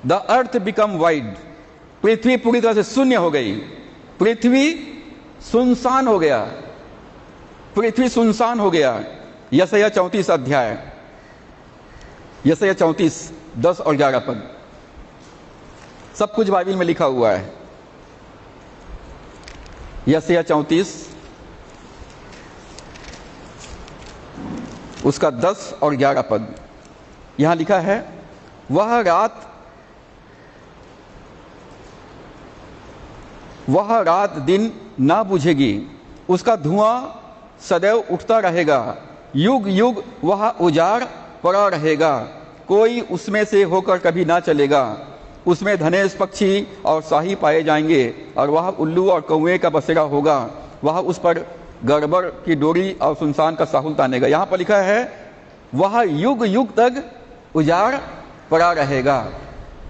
द अर्थ बिकम वाइड, पृथ्वी पूरी तरह से शून्य हो गई, पृथ्वी सुनसान हो गया, पृथ्वी सुनसान हो गया। यशायाह 34 अध्याय, यशायाह 34 10 और 11 पद, सब कुछ बाइबल में लिखा हुआ है। यशायाह 34 उसका 10 और 11 पद, यहां लिखा है, वह रात दिन ना बुझेगी, उसका धुआं सदैव उठता रहेगा, युग युग वह उजाड़ पड़ा रहेगा, कोई उसमें से होकर कभी ना चलेगा। उसमें धनेश पक्षी और शाही पाए जाएंगे, और वह उल्लू और कौवे का बसेरा होगा। वह उस पर गड़बड़ की डोरी और सुनसान का साहुल तानेगा। यहाँ पर लिखा है, वह युग युग तक उजाड़ पड़ा रहेगा।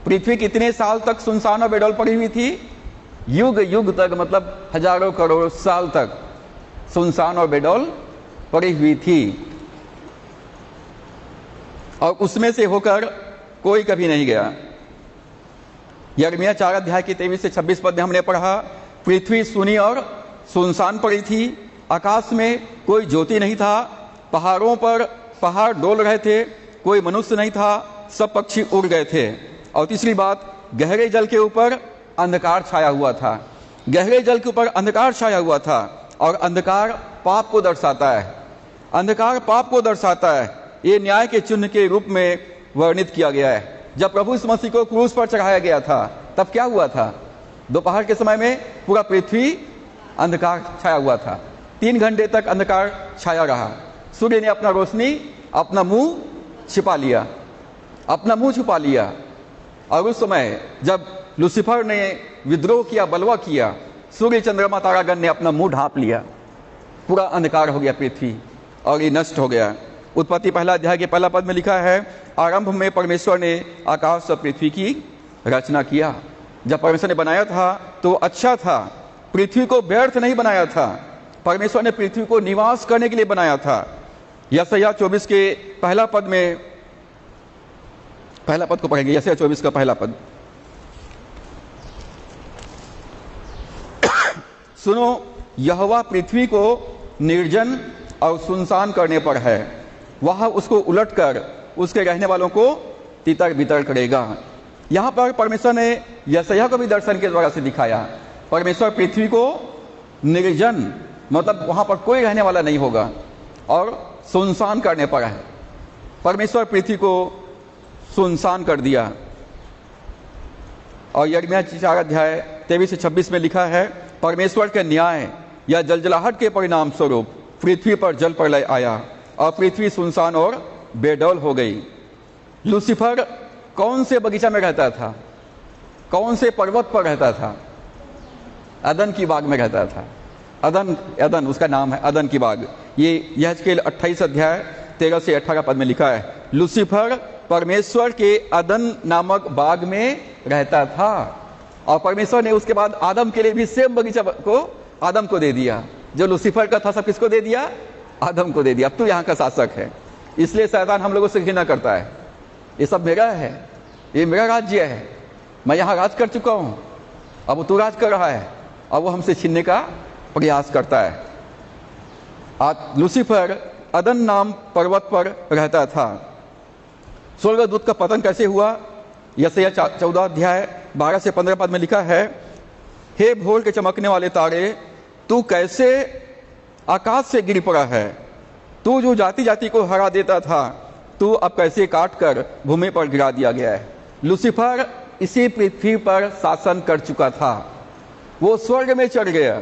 पृथ्वी कितने साल तक सुनसान और बेडौल पड़ी हुई थी? युग युग तक, मतलब हजारों करोड़ साल तक सुनसान और बेडौल पड़ी हुई थी, और उसमें से होकर कोई कभी नहीं गया। यिर्मयाह 4 अध्याय के 23 से 26 पद में हमने पढ़ा, पृथ्वी सुनी और सुनसान पड़ी थी, आकाश में कोई ज्योति नहीं था, पहाड़ों पर पहाड़ डोल रहे थे, कोई मनुष्य नहीं था, सब पक्षी उड़ गए थे। और तीसरी बात, गहरे जल के ऊपर अंधकार छाया हुआ था, गहरे जल के ऊपर अंधकार छाया हुआ था। और अंधकार पाप को दर्शाता है, अंधकार पाप को दर्शाता है। ये न्याय के चिन्ह के रूप में वर्णित किया गया है। जब प्रभु यीशु मसीह को क्रूस पर चढ़ाया गया था, तब क्या हुआ था? दोपहर के समय में पूरा पृथ्वी अंधकार छाया हुआ था, 3 घंटे तक अंधकार छाया रहा। सूर्य ने अपना रोशनी, अपना मुंह छिपा लिया, अपना मुंह छुपा लिया। और उस समय जब लूसीफर ने विद्रोह किया, बलवा किया, सूर्य, चंद्रमा, तारागण ने अपना मुंह ढांप लिया, पूरा अंधकार हो गया पृथ्वी, और ये नष्ट हो गया। उत्पत्ति पहला अध्याय के पहला पद में लिखा है, आरंभ में परमेश्वर ने आकाश और पृथ्वी की रचना किया। जब परमेश्वर ने बनाया था तो अच्छा था, पृथ्वी को व्यर्थ नहीं बनाया था, परमेश्वर ने पृथ्वी को निवास करने के लिए बनाया था। यशायाह 24 के पहला पद में, पहला पद को पढ़ेंगे, यशायाह 24 का पहला पद। सुनो, यहोवा पृथ्वी को निर्जन और सुनसान करने पर है, वह उसको उलटकर उसके रहने वालों को तितर बितर करेगा। यहाँ पर परमेश्वर ने यशायाह को भी दर्शन के द्वारा से दिखाया। परमेश्वर पृथ्वी को निर्जन, मतलब वहाँ पर कोई रहने वाला नहीं होगा, और सुनसान करने पर है। परमेश्वर पृथ्वी को सुनसान कर दिया। और यिर्मयाह 4 अध्याय 23 से 26 में लिखा है, परमेश्वर के न्याय या जलजलाहट के परिणाम स्वरूप पृथ्वी पर जल प्रलय आया और पृथ्वी सुनसान और बेडौल हो गई। लूसीफर कौन से बगीचा में रहता था? कौन से पर्वत पर रहता था? अदन की बाग में रहता था। अदन उसका नाम है, अदन की बाग। ये यहेजकेल 28 अध्याय 13 से 18 पद में लिखा है, लूसीफर परमेश्वर के अदन नामक बाग में रहता था। और परमेश्वर ने उसके बाद आदम के लिए भी सेम बगीचा को आदम को दे दिया। जो लूसीफर का था सब किसको दे दिया? आदम को दे दिया। अब तो यहाँ का शासक है, इसलिए शैतान हम लोगों से घृणा करता है। ये सब मेरा है, ये मेरा राज्य है, मैं यहाँ राज कर चुका हूँ, अब तू राज कर रहा है, अब वो हमसे छीनने का प्रयास करता है। आज लूसीफर अदन नाम पर्वत पर रहता था। स्वर्गदूत का पतन कैसे हुआ? यशायाह 14 अध्याय 12 से 15 पद में लिखा है, हे भोर के चमकने वाले तारे, तू कैसे आकाश से गिर पड़ा है? तू जो जाति जाति को हरा देता था, तू अब कैसे काट कर भूमि पर गिरा दिया गया है। लूसीफर इसी पृथ्वी पर शासन कर चुका था। वो स्वर्ग में चढ़ गया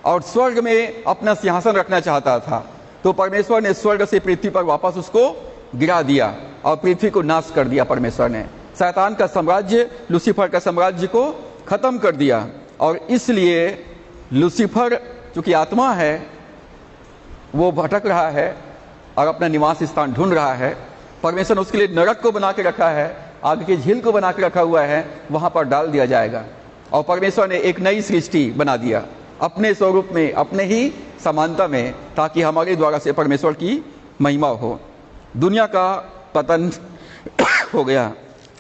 और स्वर्ग में अपना सिंहासन रखना चाहता था, तो परमेश्वर ने स्वर्ग से पृथ्वी पर वापस उसको गिरा दिया और पृथ्वी को नाश कर दिया। परमेश्वर ने शैतान का साम्राज्य, लूसीफर का साम्राज्य को खत्म कर दिया। और इसलिए लूसीफर चूंकि आत्मा है, वो भटक रहा है और अपना निवास स्थान ढूंढ रहा है। परमेश्वर ने उसके लिए नरक को बना के रखा है, आग की झील को बना के रखा हुआ है, वहां पर डाल दिया जाएगा। और परमेश्वर ने एक नई सृष्टि बना दिया अपने स्वरूप में, अपने ही समानता में, ताकि हमारे द्वारा से परमेश्वर की महिमा हो। दुनिया का पतन हो गया,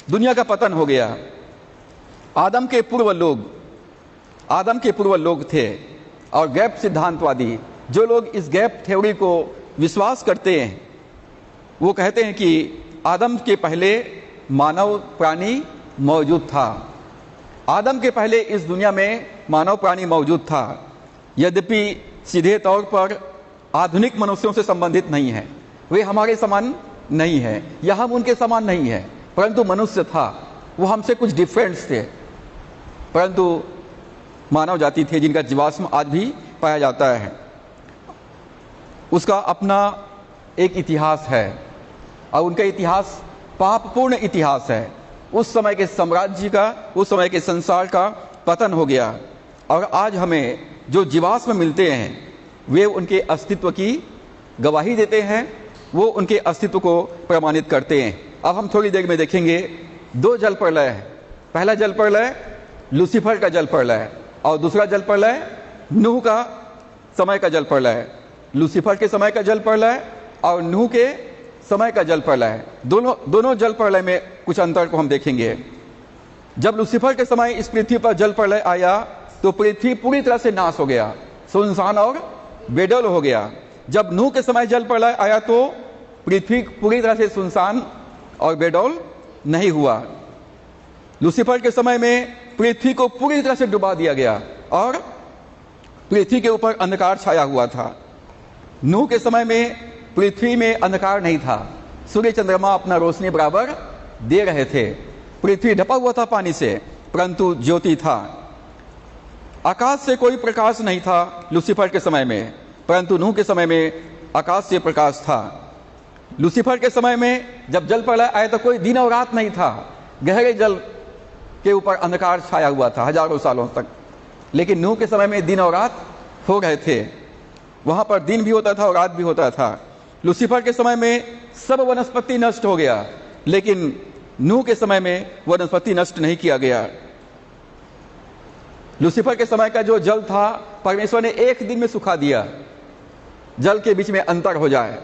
दुनिया का पतन हो गया। आदम के पूर्व लोग थे और गैप सिद्धांतवादी, जो लोग इस गैप थ्योरी को विश्वास करते हैं, वो कहते हैं कि आदम के पहले मानव प्राणी मौजूद था। आदम के पहले इस दुनिया में मानव प्राणी मौजूद था, यद्यपि सीधे तौर पर आधुनिक मनुष्यों से संबंधित नहीं है। वे हमारे समान नहीं है या हम उनके समान नहीं है, परंतु मनुष्य था। वो हमसे कुछ डिफरेंट्स थे, परंतु मानव जाति थे जिनका जीवाश्म आज भी पाया जाता है। उसका अपना एक इतिहास है और उनका इतिहास पापपूर्ण इतिहास है। उस समय के साम्राज्य का, उस समय के संसार का पतन हो गया और आज हमें जो जीवाश्म मिलते हैं वे उनके अस्तित्व की गवाही देते हैं, वो उनके अस्तित्व को प्रमाणित करते हैं। अब हम थोड़ी देर में देखेंगे 2 जल प्रलय है। पहला जल प्रलय लूसीफर का जल प्रलय और दूसरा जल प्रलय नूह का समय का जल प्रलय। लूसीफर के समय का जल प्रलय और नूह के समय का जल प्रलय, दोनों जल प्रलय में कुछ अंतर को हम देखेंगे। जब लूसीफर के समय इस पृथ्वी पर जल प्रलय आया तो पृथ्वी पूरी तरह से नाश हो गया, सुनसान और बेडौल हो गया। जब नूह के समय जल प्रलय आया तो पृथ्वी पूरी तरह से सुनसान और बेडौल नहीं हुआ। लूसीफर के समय में पृथ्वी को पूरी तरह से डुबा दिया गया और पृथ्वी के ऊपर अंधकार छाया हुआ था। नूह के समय में पृथ्वी में अंधकार नहीं था, सूर्य चंद्रमा अपना रोशनी बराबर दे रहे थे। पृथ्वी ढपा हुआ था पानी से, परंतु ज्योति था। आकाश से कोई प्रकाश नहीं था लूसीफर के समय में, परंतु नूह के समय में आकाश से प्रकाश था। लूसीफर के समय में जब जल प्रलय आया तो कोई दिन और रात नहीं था, गहरे जल के ऊपर अंधकार छाया हुआ था हजारों सालों तक। लेकिन नूह के समय में दिन और रात हो गए थे, वहां पर दिन भी होता था और रात भी होता था। लूसीफर के समय में सब वनस्पति नष्ट हो गया, लेकिन नूह के समय में वनस्पति नष्ट नहीं किया गया। लूसीफर के समय का जो जल था परमेश्वर ने एक दिन में सुखा दिया, जल के बीच में अंतर हो जाए।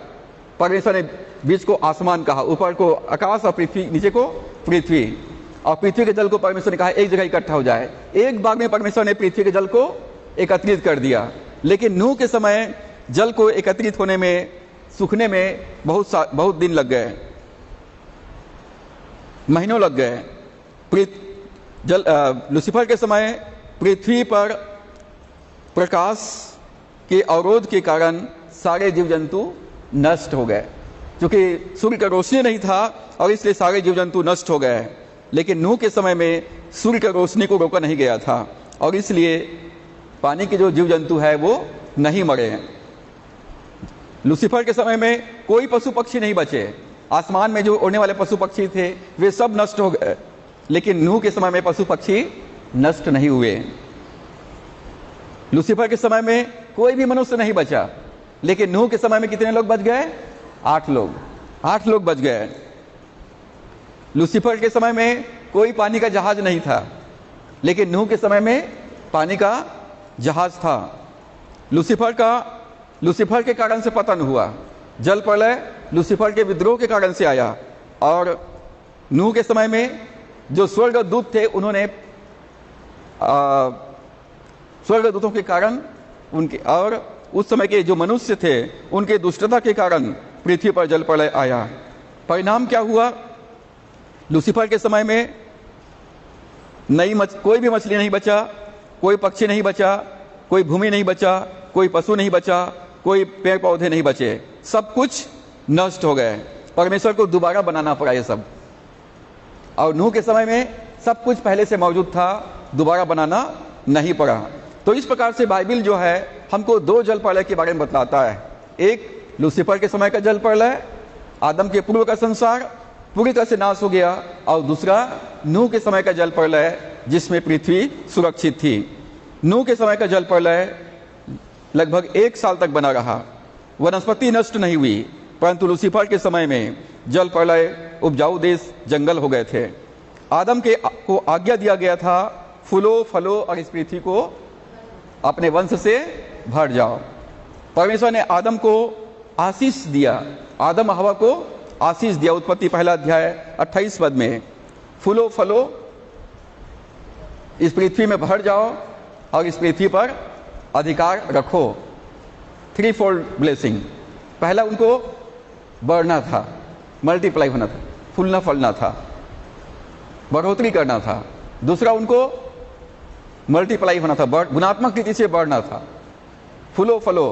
परमेश्वर ने बीच को आसमान कहा, ऊपर को आकाश और पृथ्वी, नीचे को पृथ्वी, और पृथ्वी के जल को परमेश्वर ने कहा एक जगह इकट्ठा हो जाए। एक बार में परमेश्वर ने पृथ्वी के जल को एकत्रित कर दिया। लेकिन नूह के समय जल को एकत्रित होने में, सूखने में बहुत दिन लग गए, महीनों लग गए। लूसीफर के समय पृथ्वी पर प्रकाश के अवरोध के कारण सारे जीव जंतु नष्ट हो गए, क्योंकि सूर्य का रोशनी नहीं था और इसलिए सारे जीव जंतु नष्ट हो गए। लेकिन नूह के समय में सूर्य का रोशनी को रोका नहीं गया था और इसलिए पानी के जो जीव जंतु है वो नहीं मरे हैं। लूसीफर के समय में कोई पशु पक्षी नहीं बचे, आसमान में जो उड़ने वाले पशु पक्षी थे वे सब नष्ट हो गए। लेकिन नूह के समय में पशु पक्षी नष्ट नहीं हुए। लूसीफर के समय में कोई भी मनुष्य नहीं बचा, लेकिन नूह के समय में कितने लोग बच गए? 8 लोग बच गए। लूसीफर के समय में कोई पानी का जहाज नहीं था, लेकिन नूह के समय में पानी का जहाज था। लूसीफर के कारण से पतन हुआ। जल प्रलय लूसीफर के विद्रोह के कारण से आया और नूह के समय में जो स्वर्गदूत थे उन्होंने स्वर्गदूतों के कारण उनके और उस समय के जो मनुष्य थे उनके दुष्टता के कारण पृथ्वी पर जल प्रलय आया। परिणाम क्या हुआ? लूसीफर के समय में कोई भी मछली नहीं बचा, कोई पक्षी नहीं बचा, कोई भूमि नहीं बचा, कोई पशु नहीं बचा, कोई पेड़ पौधे नहीं बचे, सब कुछ नष्ट हो गए। परमेश्वर को दोबारा बनाना पड़ा ये सब। और नूह के समय में सब कुछ पहले से मौजूद था, दोबारा बनाना नहीं पड़ा। तो इस प्रकार से बाइबिल जो है हमको 2 जल प्रलय के बारे में बतलाता है। एक लूसीफर के समय का जल प्रलय, आदम के पूर्व का संसार पूरी तरह से नाश हो गया, और दूसरा नूह के समय का जल प्रलय जिसमें पृथ्वी सुरक्षित थी। नूह के समय का जल प्रलय लगभग 1 साल तक बना रहा, वनस्पति नष्ट नहीं हुई, परंतु लूसीफर के समय में जल प्रलय, उपजाऊ देश जंगल हो गए थे। आदम को आज्ञा दिया गया था फूलो फलो और इस पृथ्वी को अपने वंश से भर जाओ। परमेश्वर ने आदम को आशीष दिया, आदम हवा को आशीष दिया। उत्पत्ति 1 अध्याय 28 पद में, फूलो फलो इस पृथ्वी में भर जाओ और इस पृथ्वी पर अधिकार रखो। 3-fold blessing. पहला उनको बढ़ना था, मल्टीप्लाई होना था, फूलना फलना था, बढ़ोतरी करना था। दूसरा उनको मल्टीप्लाई होना था, गुणात्मक रीति से बढ़ना था। फूलो फलो,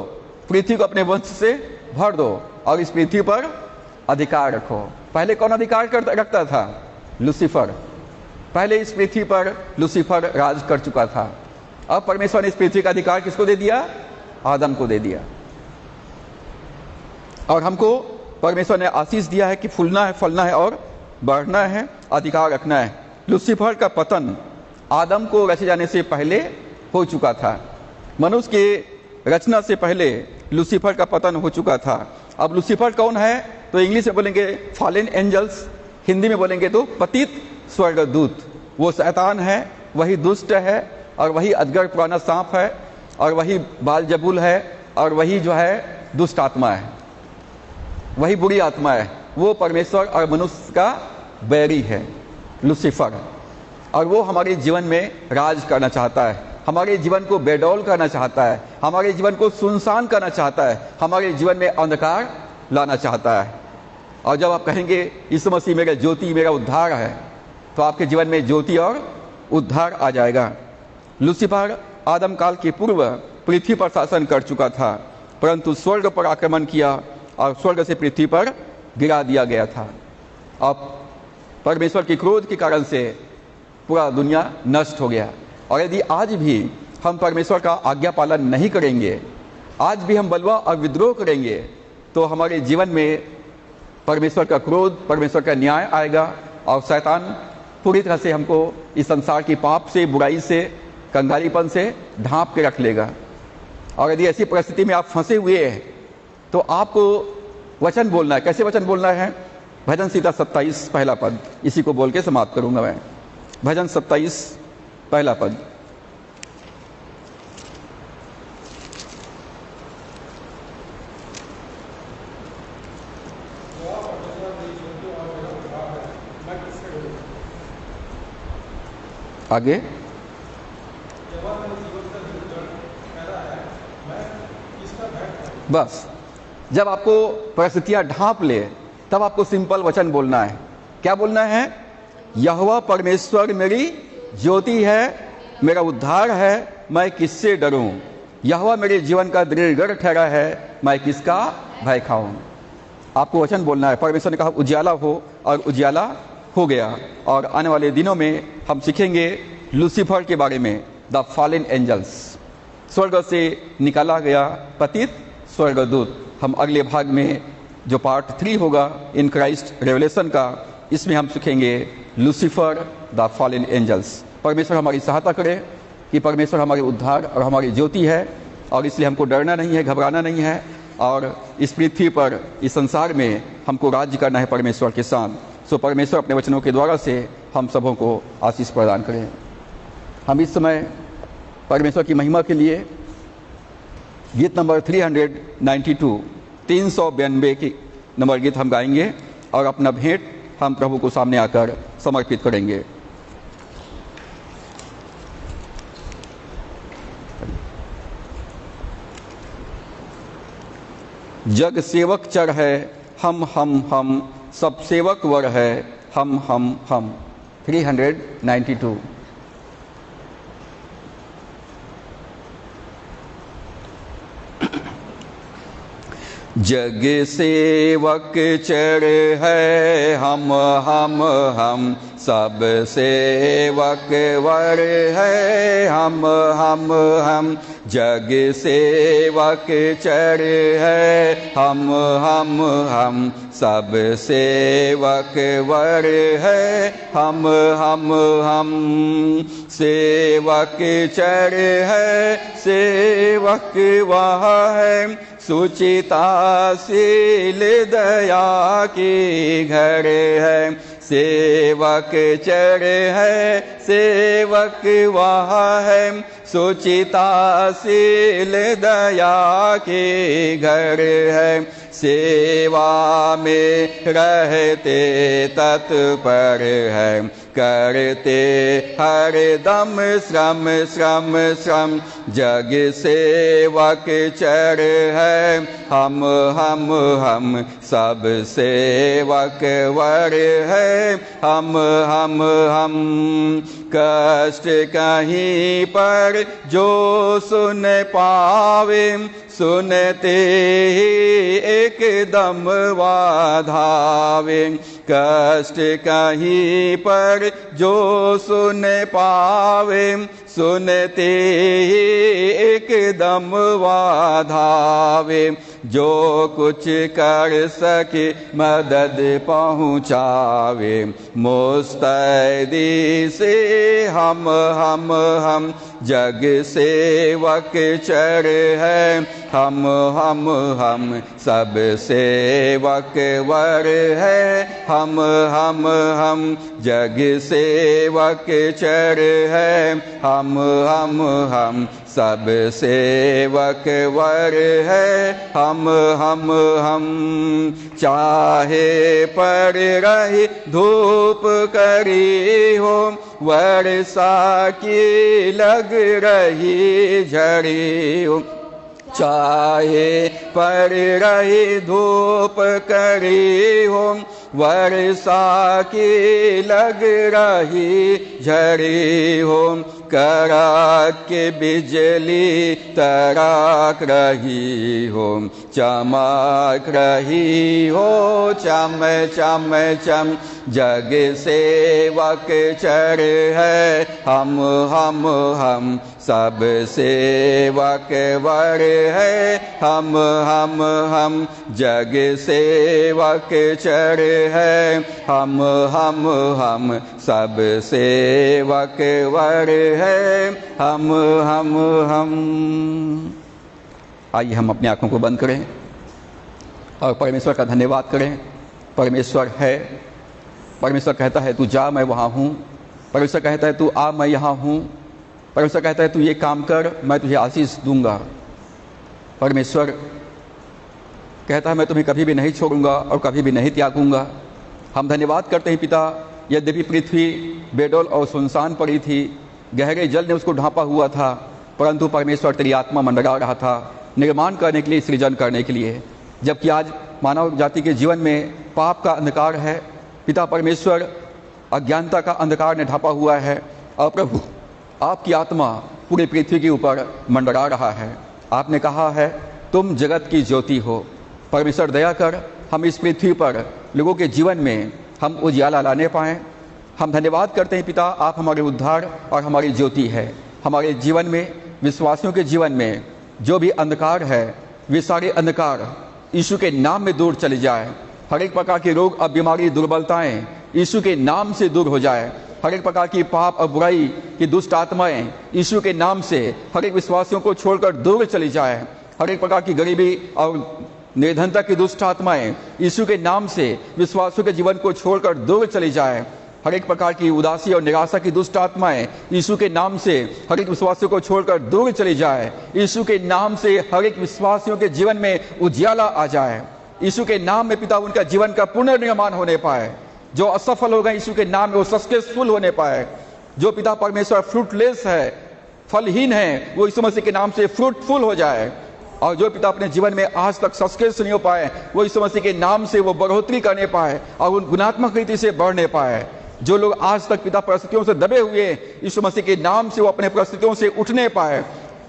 पृथ्वी को अपने वंश से भर दो और इस पृथ्वी पर अधिकार रखो। पहले कौन अधिकार रखता था? लूसीफर। पहले इस पृथ्वी पर लूसीफर राज कर चुका था। अब परमेश्वर ने इस पृथ्वी का अधिकार किसको दे दिया? आदम को दे दिया। और हमको परमेश्वर ने आशीष दिया है कि फूलना है, फलना है और बढ़ना है, अधिकार रखना है। लूसीफर का पतन आदम को रचे जाने से पहले हो चुका था। मनुष्य के रचना से पहले लूसीफर का पतन हो चुका था। अब लूसीफर कौन है? तो इंग्लिश में बोलेंगे फॉलन एंजल्स, हिंदी में बोलेंगे तो पतित स्वर्गदूत। वो शैतान है, वही दुष्ट है, और वही अजगर पुराना सांप है, और वही बालजबूल है, और वही जो है दुष्ट आत्मा है, वही बुरी आत्मा है। वो परमेश्वर और मनुष्य का बैरी है लूसीफर, और वो हमारे जीवन में राज करना चाहता है, हमारे जीवन को बेडौल करना चाहता है, हमारे जीवन को सुनसान करना चाहता है, हमारे जीवन में अंधकार लाना चाहता है। और जब आप कहेंगे यीशु मसीह मेरा ज्योति, मेरा उद्धार है, तो आपके जीवन में ज्योति और उद्धार आ जाएगा। लूसीफर आदम काल के पूर्व पृथ्वी पर शासन कर चुका था, परंतु स्वर्ग पर आक्रमण किया और स्वर्ग से पृथ्वी पर गिरा दिया गया था। अब परमेश्वर के क्रोध के कारण से पूरा दुनिया नष्ट हो गया। और यदि आज भी हम परमेश्वर का आज्ञा पालन नहीं करेंगे, आज भी हम बलवा और विद्रोह करेंगे, तो हमारे जीवन में परमेश्वर का क्रोध, परमेश्वर का न्याय आएगा और शैतान पूरी तरह से हमको इस संसार की पाप से, बुराई से, कंगालीपन से ढांप के रख लेगा। और यदि ऐसी परिस्थिति में आप फंसे हुए हैं तो आपको वचन बोलना है। कैसे वचन बोलना है? भजन संहिता 27 पहला पद, इसी को बोल के समाप्त करूंगा मैं। भजन 27 पहला पद। आगे बस जब आपको परिस्थितियां ढांप ले तब आपको सिंपल वचन बोलना है। क्या बोलना है? यहोवा परमेश्वर मेरी ज्योति है, मेरा उद्धार है, मैं किससे डरूं? यहोवा मेरे जीवन का दृढ़ ठहरा है, मैं किसका भय खाऊं? आपको वचन बोलना है। परमेश्वर ने कहा उजियाला हो, और उजियाला हो गया। और आने वाले दिनों में हम सीखेंगे लूसीफर के बारे में, द फॉलन एंजल्स, स्वर्ग से निकाला गया पतित स्वर्गदूत। हम अगले भाग में जो पार्ट 3 होगा इन क्राइस्ट रेवलेशन का, इसमें हम सीखेंगे लूसीफर द फॉलन एंजल्स। परमेश्वर हमारी सहायता करे कि परमेश्वर हमारे उद्धार और हमारी ज्योति है, और इसलिए हमको डरना नहीं है, घबराना नहीं है, और इस पृथ्वी पर, इस संसार में हमको राज्य करना है परमेश्वर के साथ। सो परमेश्वर अपने वचनों के द्वारा से हम सबों को आशीष प्रदान करें। हम इस समय परमेश्वर की महिमा के लिए गीत नंबर 392 392 की नंबर गीत हम गाएंगे, और अपना भेंट हम प्रभु को सामने आकर समर्पित करेंगे। जग सेवक चर है, हम सब सेवक वर है, हम 392। जग सेवक चर है, हम सब सेवक वर है, हम जग सेवक चर है, हम सब सेवक वर है, हम सेवक चर है, सेवक वह है, सुचिताशील दया की घर है, सेवक चर है, सेवक वह है, सुचिताशील दया के घर है, सेवा में रहते तत्पर है, करते हर दम श्रम, जग सेवक चर है, हम सब सेवक वर है, हम कष्ट कहीं पर जो सुन पावे, सुनते ही एकदम वाधावे, कष्ट कहीं पर जो सुन पावे, सुनते ही एकदम वाधावे, जो कुछ कर सके मदद पहुँचावे, मुस्तैदी से हम जग सेवक चर है, हम सब सेवक वर है, हम जग सेवक चर है, हम सब सेवक वर है, हम चाहे पर रही धूप करी हो, वर्षा की लग रही झड़ी हो, चाहे पर रही धूप करी हो, वर्षा की लग रही झड़ी हो, कड़ाक के बिजली तड़ाक रही हो, चमक रही हो चम जग सेवक चर है, हम सब सेवक वर है, हम जग सेवक चर है, हम सब सेवक वर है, हम आइए हम अपनी आंखों को बंद करें और परमेश्वर का धन्यवाद करें। परमेश्वर है, परमेश्वर कहता है तू जा मैं वहाँ हूँ, परमेश्वर कहता है तू आ मैं यहाँ हूँ, परमेश्वर कहता है तू ये काम कर मैं तुझे आशीष दूंगा। परमेश्वर कहता है मैं तुम्हें कभी भी नहीं छोड़ूंगा और कभी भी नहीं त्यागूंगा। हम धन्यवाद करते हैं पिता, यद्यपि पृथ्वी बेडौल और सुनसान पड़ी थी, गहरे जल ने उसको ढांपा हुआ था, परंतु परमेश्वर तेरी आत्मा मंडरा रहा था निर्माण करने के लिए, सृजन करने के लिए। जबकि आज मानव जाति के जीवन में पाप का अंधकार है, पिता परमेश्वर अज्ञानता का अंधकार ने ढापा हुआ है और प्रभु आपकी आत्मा पूरी पृथ्वी के ऊपर मंडरा रहा है। आपने कहा है तुम जगत की ज्योति हो। परमेश्वर दया कर हम इस पृथ्वी पर लोगों के जीवन में हम उजियाला लाने पाएँ। हम धन्यवाद करते हैं पिता, आप हमारे उद्धार और हमारी ज्योति है। हमारे जीवन में, विश्वासियों के जीवन में जो भी अंधकार है, वे सारे अंधकार यीशु के नाम में दूर चले जाए। हर एक प्रकार के रोग और बीमारी, दुर्बलताएं यीशु के नाम से दूर हो जाए। हर एक प्रकार की पाप और बुराई की दुष्ट आत्माएं यीशु के नाम से हर एक विश्वासियों को छोड़कर दूर चली जाए। हर एक प्रकार की गरीबी और निर्धनता की दुष्ट आत्माएं यीशु के नाम से विश्वासियों के जीवन को छोड़कर दूर चली जाए। हर एक प्रकार की उदासी और निराशा की दुष्ट आत्माएं यीशु के नाम से हर एक विश्वासियों को छोड़कर दूर चली जाए। यीशु के नाम से हर एक विश्वासियों के जीवन में उजियाला आ जाए। यीशु के नाम में पिता उनका जीवन का पुनर्निर्माण होने पाए। जो असफल हो गए यीशु के नाम में वो सक्सेसफुल होने पाए। जो पिता परमेश्वर फ्रूटलेस है, फलहीन है, वो यीशु मसीह के नाम से फ्रूटफुल हो जाए। और जो पिता अपने जीवन में आज तक सक्सेस नहीं हो पाए, वो यीशु मसीह के नाम से वो बढ़ोतरी करने पाए और उन गुणात्मक रीति से बढ़ने पाए। जो लोग आज तक पिता परिस्थितियों से दबे हुए, यीशु मसीह के नाम से वो अपने परिस्थितियों से उठने पाए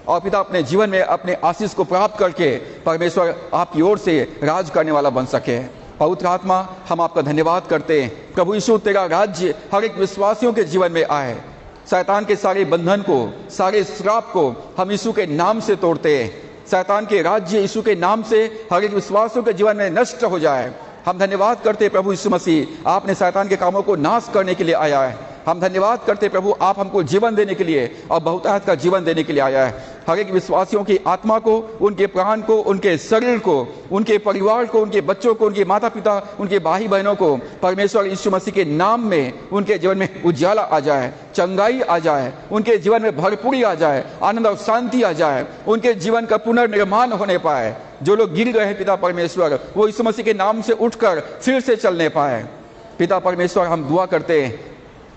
और पिता अपने जीवन में अपने आशीष को प्राप्त करके परमेश्वर आपकी ओर से राज करने वाला बन सके। पवित्र आत्मा, हम आपका धन्यवाद करते हैं। प्रभु यीशु, तेरा राज्य हर एक विश्वासियों के जीवन में आए। शैतान के सारे बंधन को, सारे श्राप को हम यीशु के नाम से तोड़ते हैं। शैतान के राज्य यीशु के नाम से हर एक विश्वासियों के जीवन में नष्ट हो जाए। हम धन्यवाद करते प्रभु यीशु मसीह, आपने शैतान के कामों को नाश करने के लिए आया है। हम धन्यवाद करते प्रभु, आप हमको जीवन देने के लिए और बहुतायत का जीवन देने के लिए आया है। हर एक विश्वासियों की आत्मा को, उनके प्राण को, उनके शरीर को, उनके परिवार को, उनके बच्चों को, उनके माता पिता, उनके भाई बहनों को परमेश्वर यीशु मसीह के नाम में उनके जीवन में उजाला आ जाए, चंगाई आ जाए, उनके जीवन में भरपूरी आ जाए, आनंद और शांति आ जाए, उनके जीवन का पुनर्निर्माण होने पाए। जो लोग गिर गए हैं पिता परमेश्वर, वो यीशु मसीह के नाम से उठकर फिर से चलने पाए। पिता परमेश्वर, हम दुआ करते हैं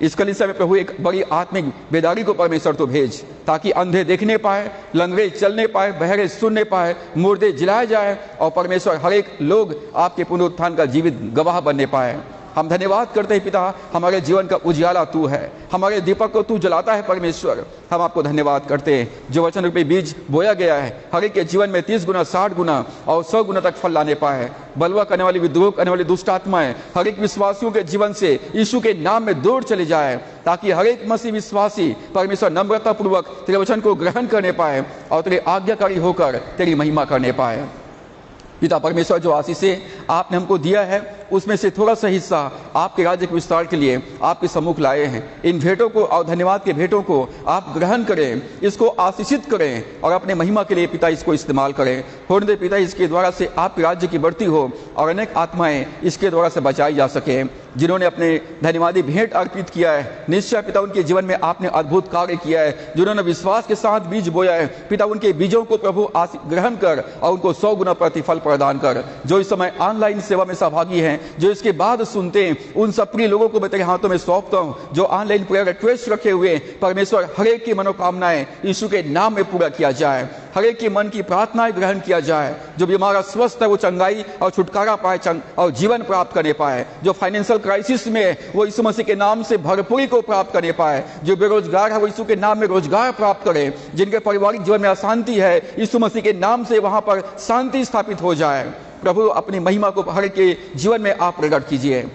इस कलीसिया में प्रभु एक बड़ी आत्मिक बेदारी को परमेश्वर तो भेज, ताकि अंधे देखने पाए, लंगड़े चलने पाए, बहरे सुनने पाए, मुर्दे जिलाए जाए और परमेश्वर हर एक लोग आपके पुनरुत्थान का जीवित गवाह बनने पाए। हम धन्यवाद करते हैं पिता, हमारे जीवन का उजियाला तू है, हमारे दीपक को तू जलाता है परमेश्वर। हम आपको धन्यवाद करते हैं। जो वचन रूपी बीज बोया गया है, हर एक के जीवन में 30 गुना, 60 गुना और 100 गुना तक फल लाने पाए। बलवा करने वाली, विद्रोह करने वाली दुष्ट आत्माएं हर एक विश्वासियों के जीवन से यीशु के नाम में दूर चले जाए, ताकि हर एक मसीह विश्वासी परमेश्वर नम्रता पूर्वक तेरे वचन को ग्रहण करने पाए और तेरे आज्ञाकारी होकर तेरी महिमा करने पाए। पिता परमेश्वर, जो आशीषें आपने हमको दिया है उसमें से थोड़ा सा हिस्सा आपके राज्य के विस्तार के लिए आपके सम्मुख लाए हैं। इन भेंटों को और धन्यवाद के भेंटों को आप ग्रहण करें, इसको आशीषित करें और अपने महिमा के लिए पिता इसको इस्तेमाल करें। होने दे पिता, इसके द्वारा से आपके राज्य की बढ़ती हो और अनेक आत्माएं इसके द्वारा से बचाई जा सके। जिन्होंने अपने धन्यवादी भेंट अर्पित किया है, निश्चय पिता उनके जीवन में आपने अद्भुत कार्य किया है। जिन्होंने विश्वास के साथ बीज बोया है पिता, उनके बीजों को प्रभु ग्रहण कर और उनको 100 गुना प्रतिफल प्रदान कर। जो इस समय ऑनलाइन सेवा में सहभागी हैं, जो इसके बाद सुनते हैं, उन सब प्रिय लोगों को मैं तेरे हाथों में सौंपता हूं। जो ऑनलाइन प्रेयर रिक्वेस्ट रखे हुए, परमेश्वर हर एक की मनोकामनाएं यीशु के नाम में पूरा किया जाए, हर एक के मन की प्रार्थनाएं ग्रहण किया जाए। जो बीमार स्वस्थ है वो चंगाई और छुटकारा पाए और जीवन प्राप्त करने पाए। जो फाइनेंशियल क्राइसिस में है वो यीशु मसीह के नाम से भरपूरी को प्राप्त करने पाए। जो बेरोजगार है वो यीशु के नाम में रोजगार प्राप्त करे। जिनके पारिवारिक जीवन में अशांति है, यीशु मसीह के नाम से वहां पर शांति स्थापित हो जाए। प्रभु, अपनी महिमा को हर एक के जीवन में आप प्रकट कीजिए।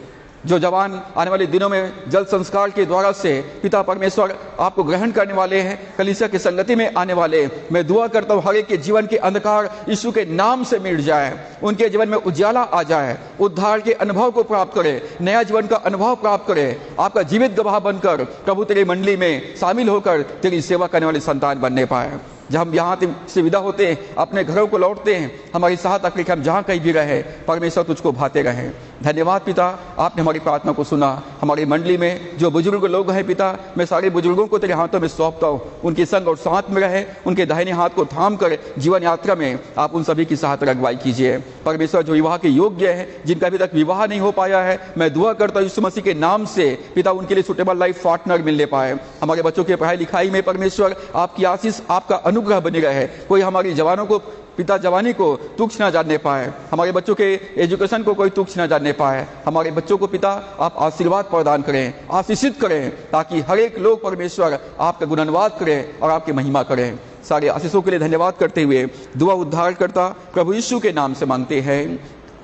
जो जवान आने वाले दिनों में जल संस्कार के द्वारा से पिता परमेश्वर आपको ग्रहण करने वाले हैं, कलीसिया की संगति में आने वाले, मैं दुआ करता हूँ हर एक के जीवन के अंधकार यीशु के नाम से मिट जाए, उनके जीवन में उजाला आ जाए, उद्धार के अनुभव को प्राप्त करे, नया जीवन का अनुभव प्राप्त करे, आपका जीवित गवाह बनकर प्रभु तेरी मंडली में शामिल होकर तेरी सेवा करने वाली संतान बनने पाए। जब हम यहाँ से विदा होते हैं, अपने घरों को लौटते हैं, हमारी सहायता करके हम जहाँ कहीं भी रहे, परमेश्वर तुझको भाते रहें। धन्यवाद पिता, आपने हमारी प्रार्थना को सुना। हमारी मंडली में जो बुजुर्ग लोग हैं पिता, मैं सारे बुजुर्गों को तेरे हाथों में सौंपता हूँ। उनके संग और साथ में रहे, उनके दाहिने हाथ को थाम कर जीवन यात्रा में आप उन सभी की सहायता अगुवाई कीजिए। परमेश्वर, जो विवाह के योग्य है, जिनका अभी तक विवाह नहीं हो पाया है, मैं दुआ करता हूँ यीशु मसीह के नाम से पिता उनके लिए सुटेबल लाइफ पार्टनर मिलने पाए। हमारे बच्चों के पढ़ाई लिखाई में परमेश्वर आपकी आशीष, आपका अनुग्रह बने रहे। कोई हमारी जवानों को पिता जवानी को तुच्छ न जानने पाए, हमारे बच्चों के एजुकेशन को कोई तुच्छ न जानने पाए। हमारे बच्चों को पिता आप आशीर्वाद प्रदान करें, आशीषित करें, ताकि हर एक लोग परमेश्वर आपका गुणगान करें और आपकी महिमा करें। सारे आशीषों के लिए धन्यवाद करते हुए दुआ उद्धारकर्ता प्रभु यीशु के नाम से मांगते हैं,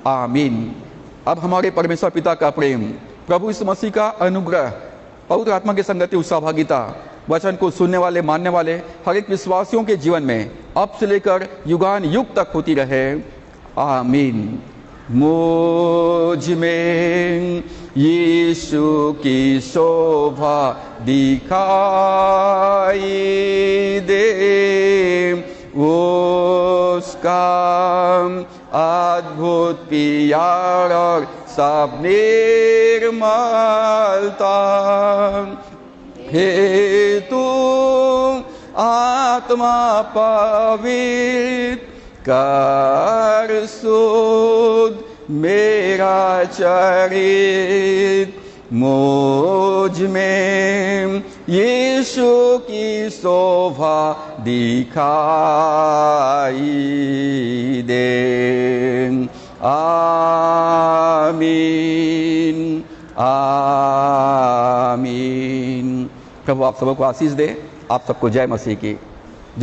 आमीन। अब हमारे परमेश्वर पिता का प्रेम, प्रभु यीशु मसीह का अनुग्रह, पवित्र आत्मा की संगति, सहभागिता, वचन को सुनने वाले, मानने वाले हर एक विश्वासियों के जीवन में अब से लेकर युगान युग तक होती रहे, आमीन। मुझ में यीशु की शोभा दिखाई दे, उसका अद्भुत प्यार और सब निर्मलता, हे तू आत्मा पवित्र कर शुद्ध मेरा चरित, मुझ में यीशु की शोभा दिखाई दे, आमीन, आमीन। प्रभु आप सबको आशीष दे। आप सबको जय मसीह की।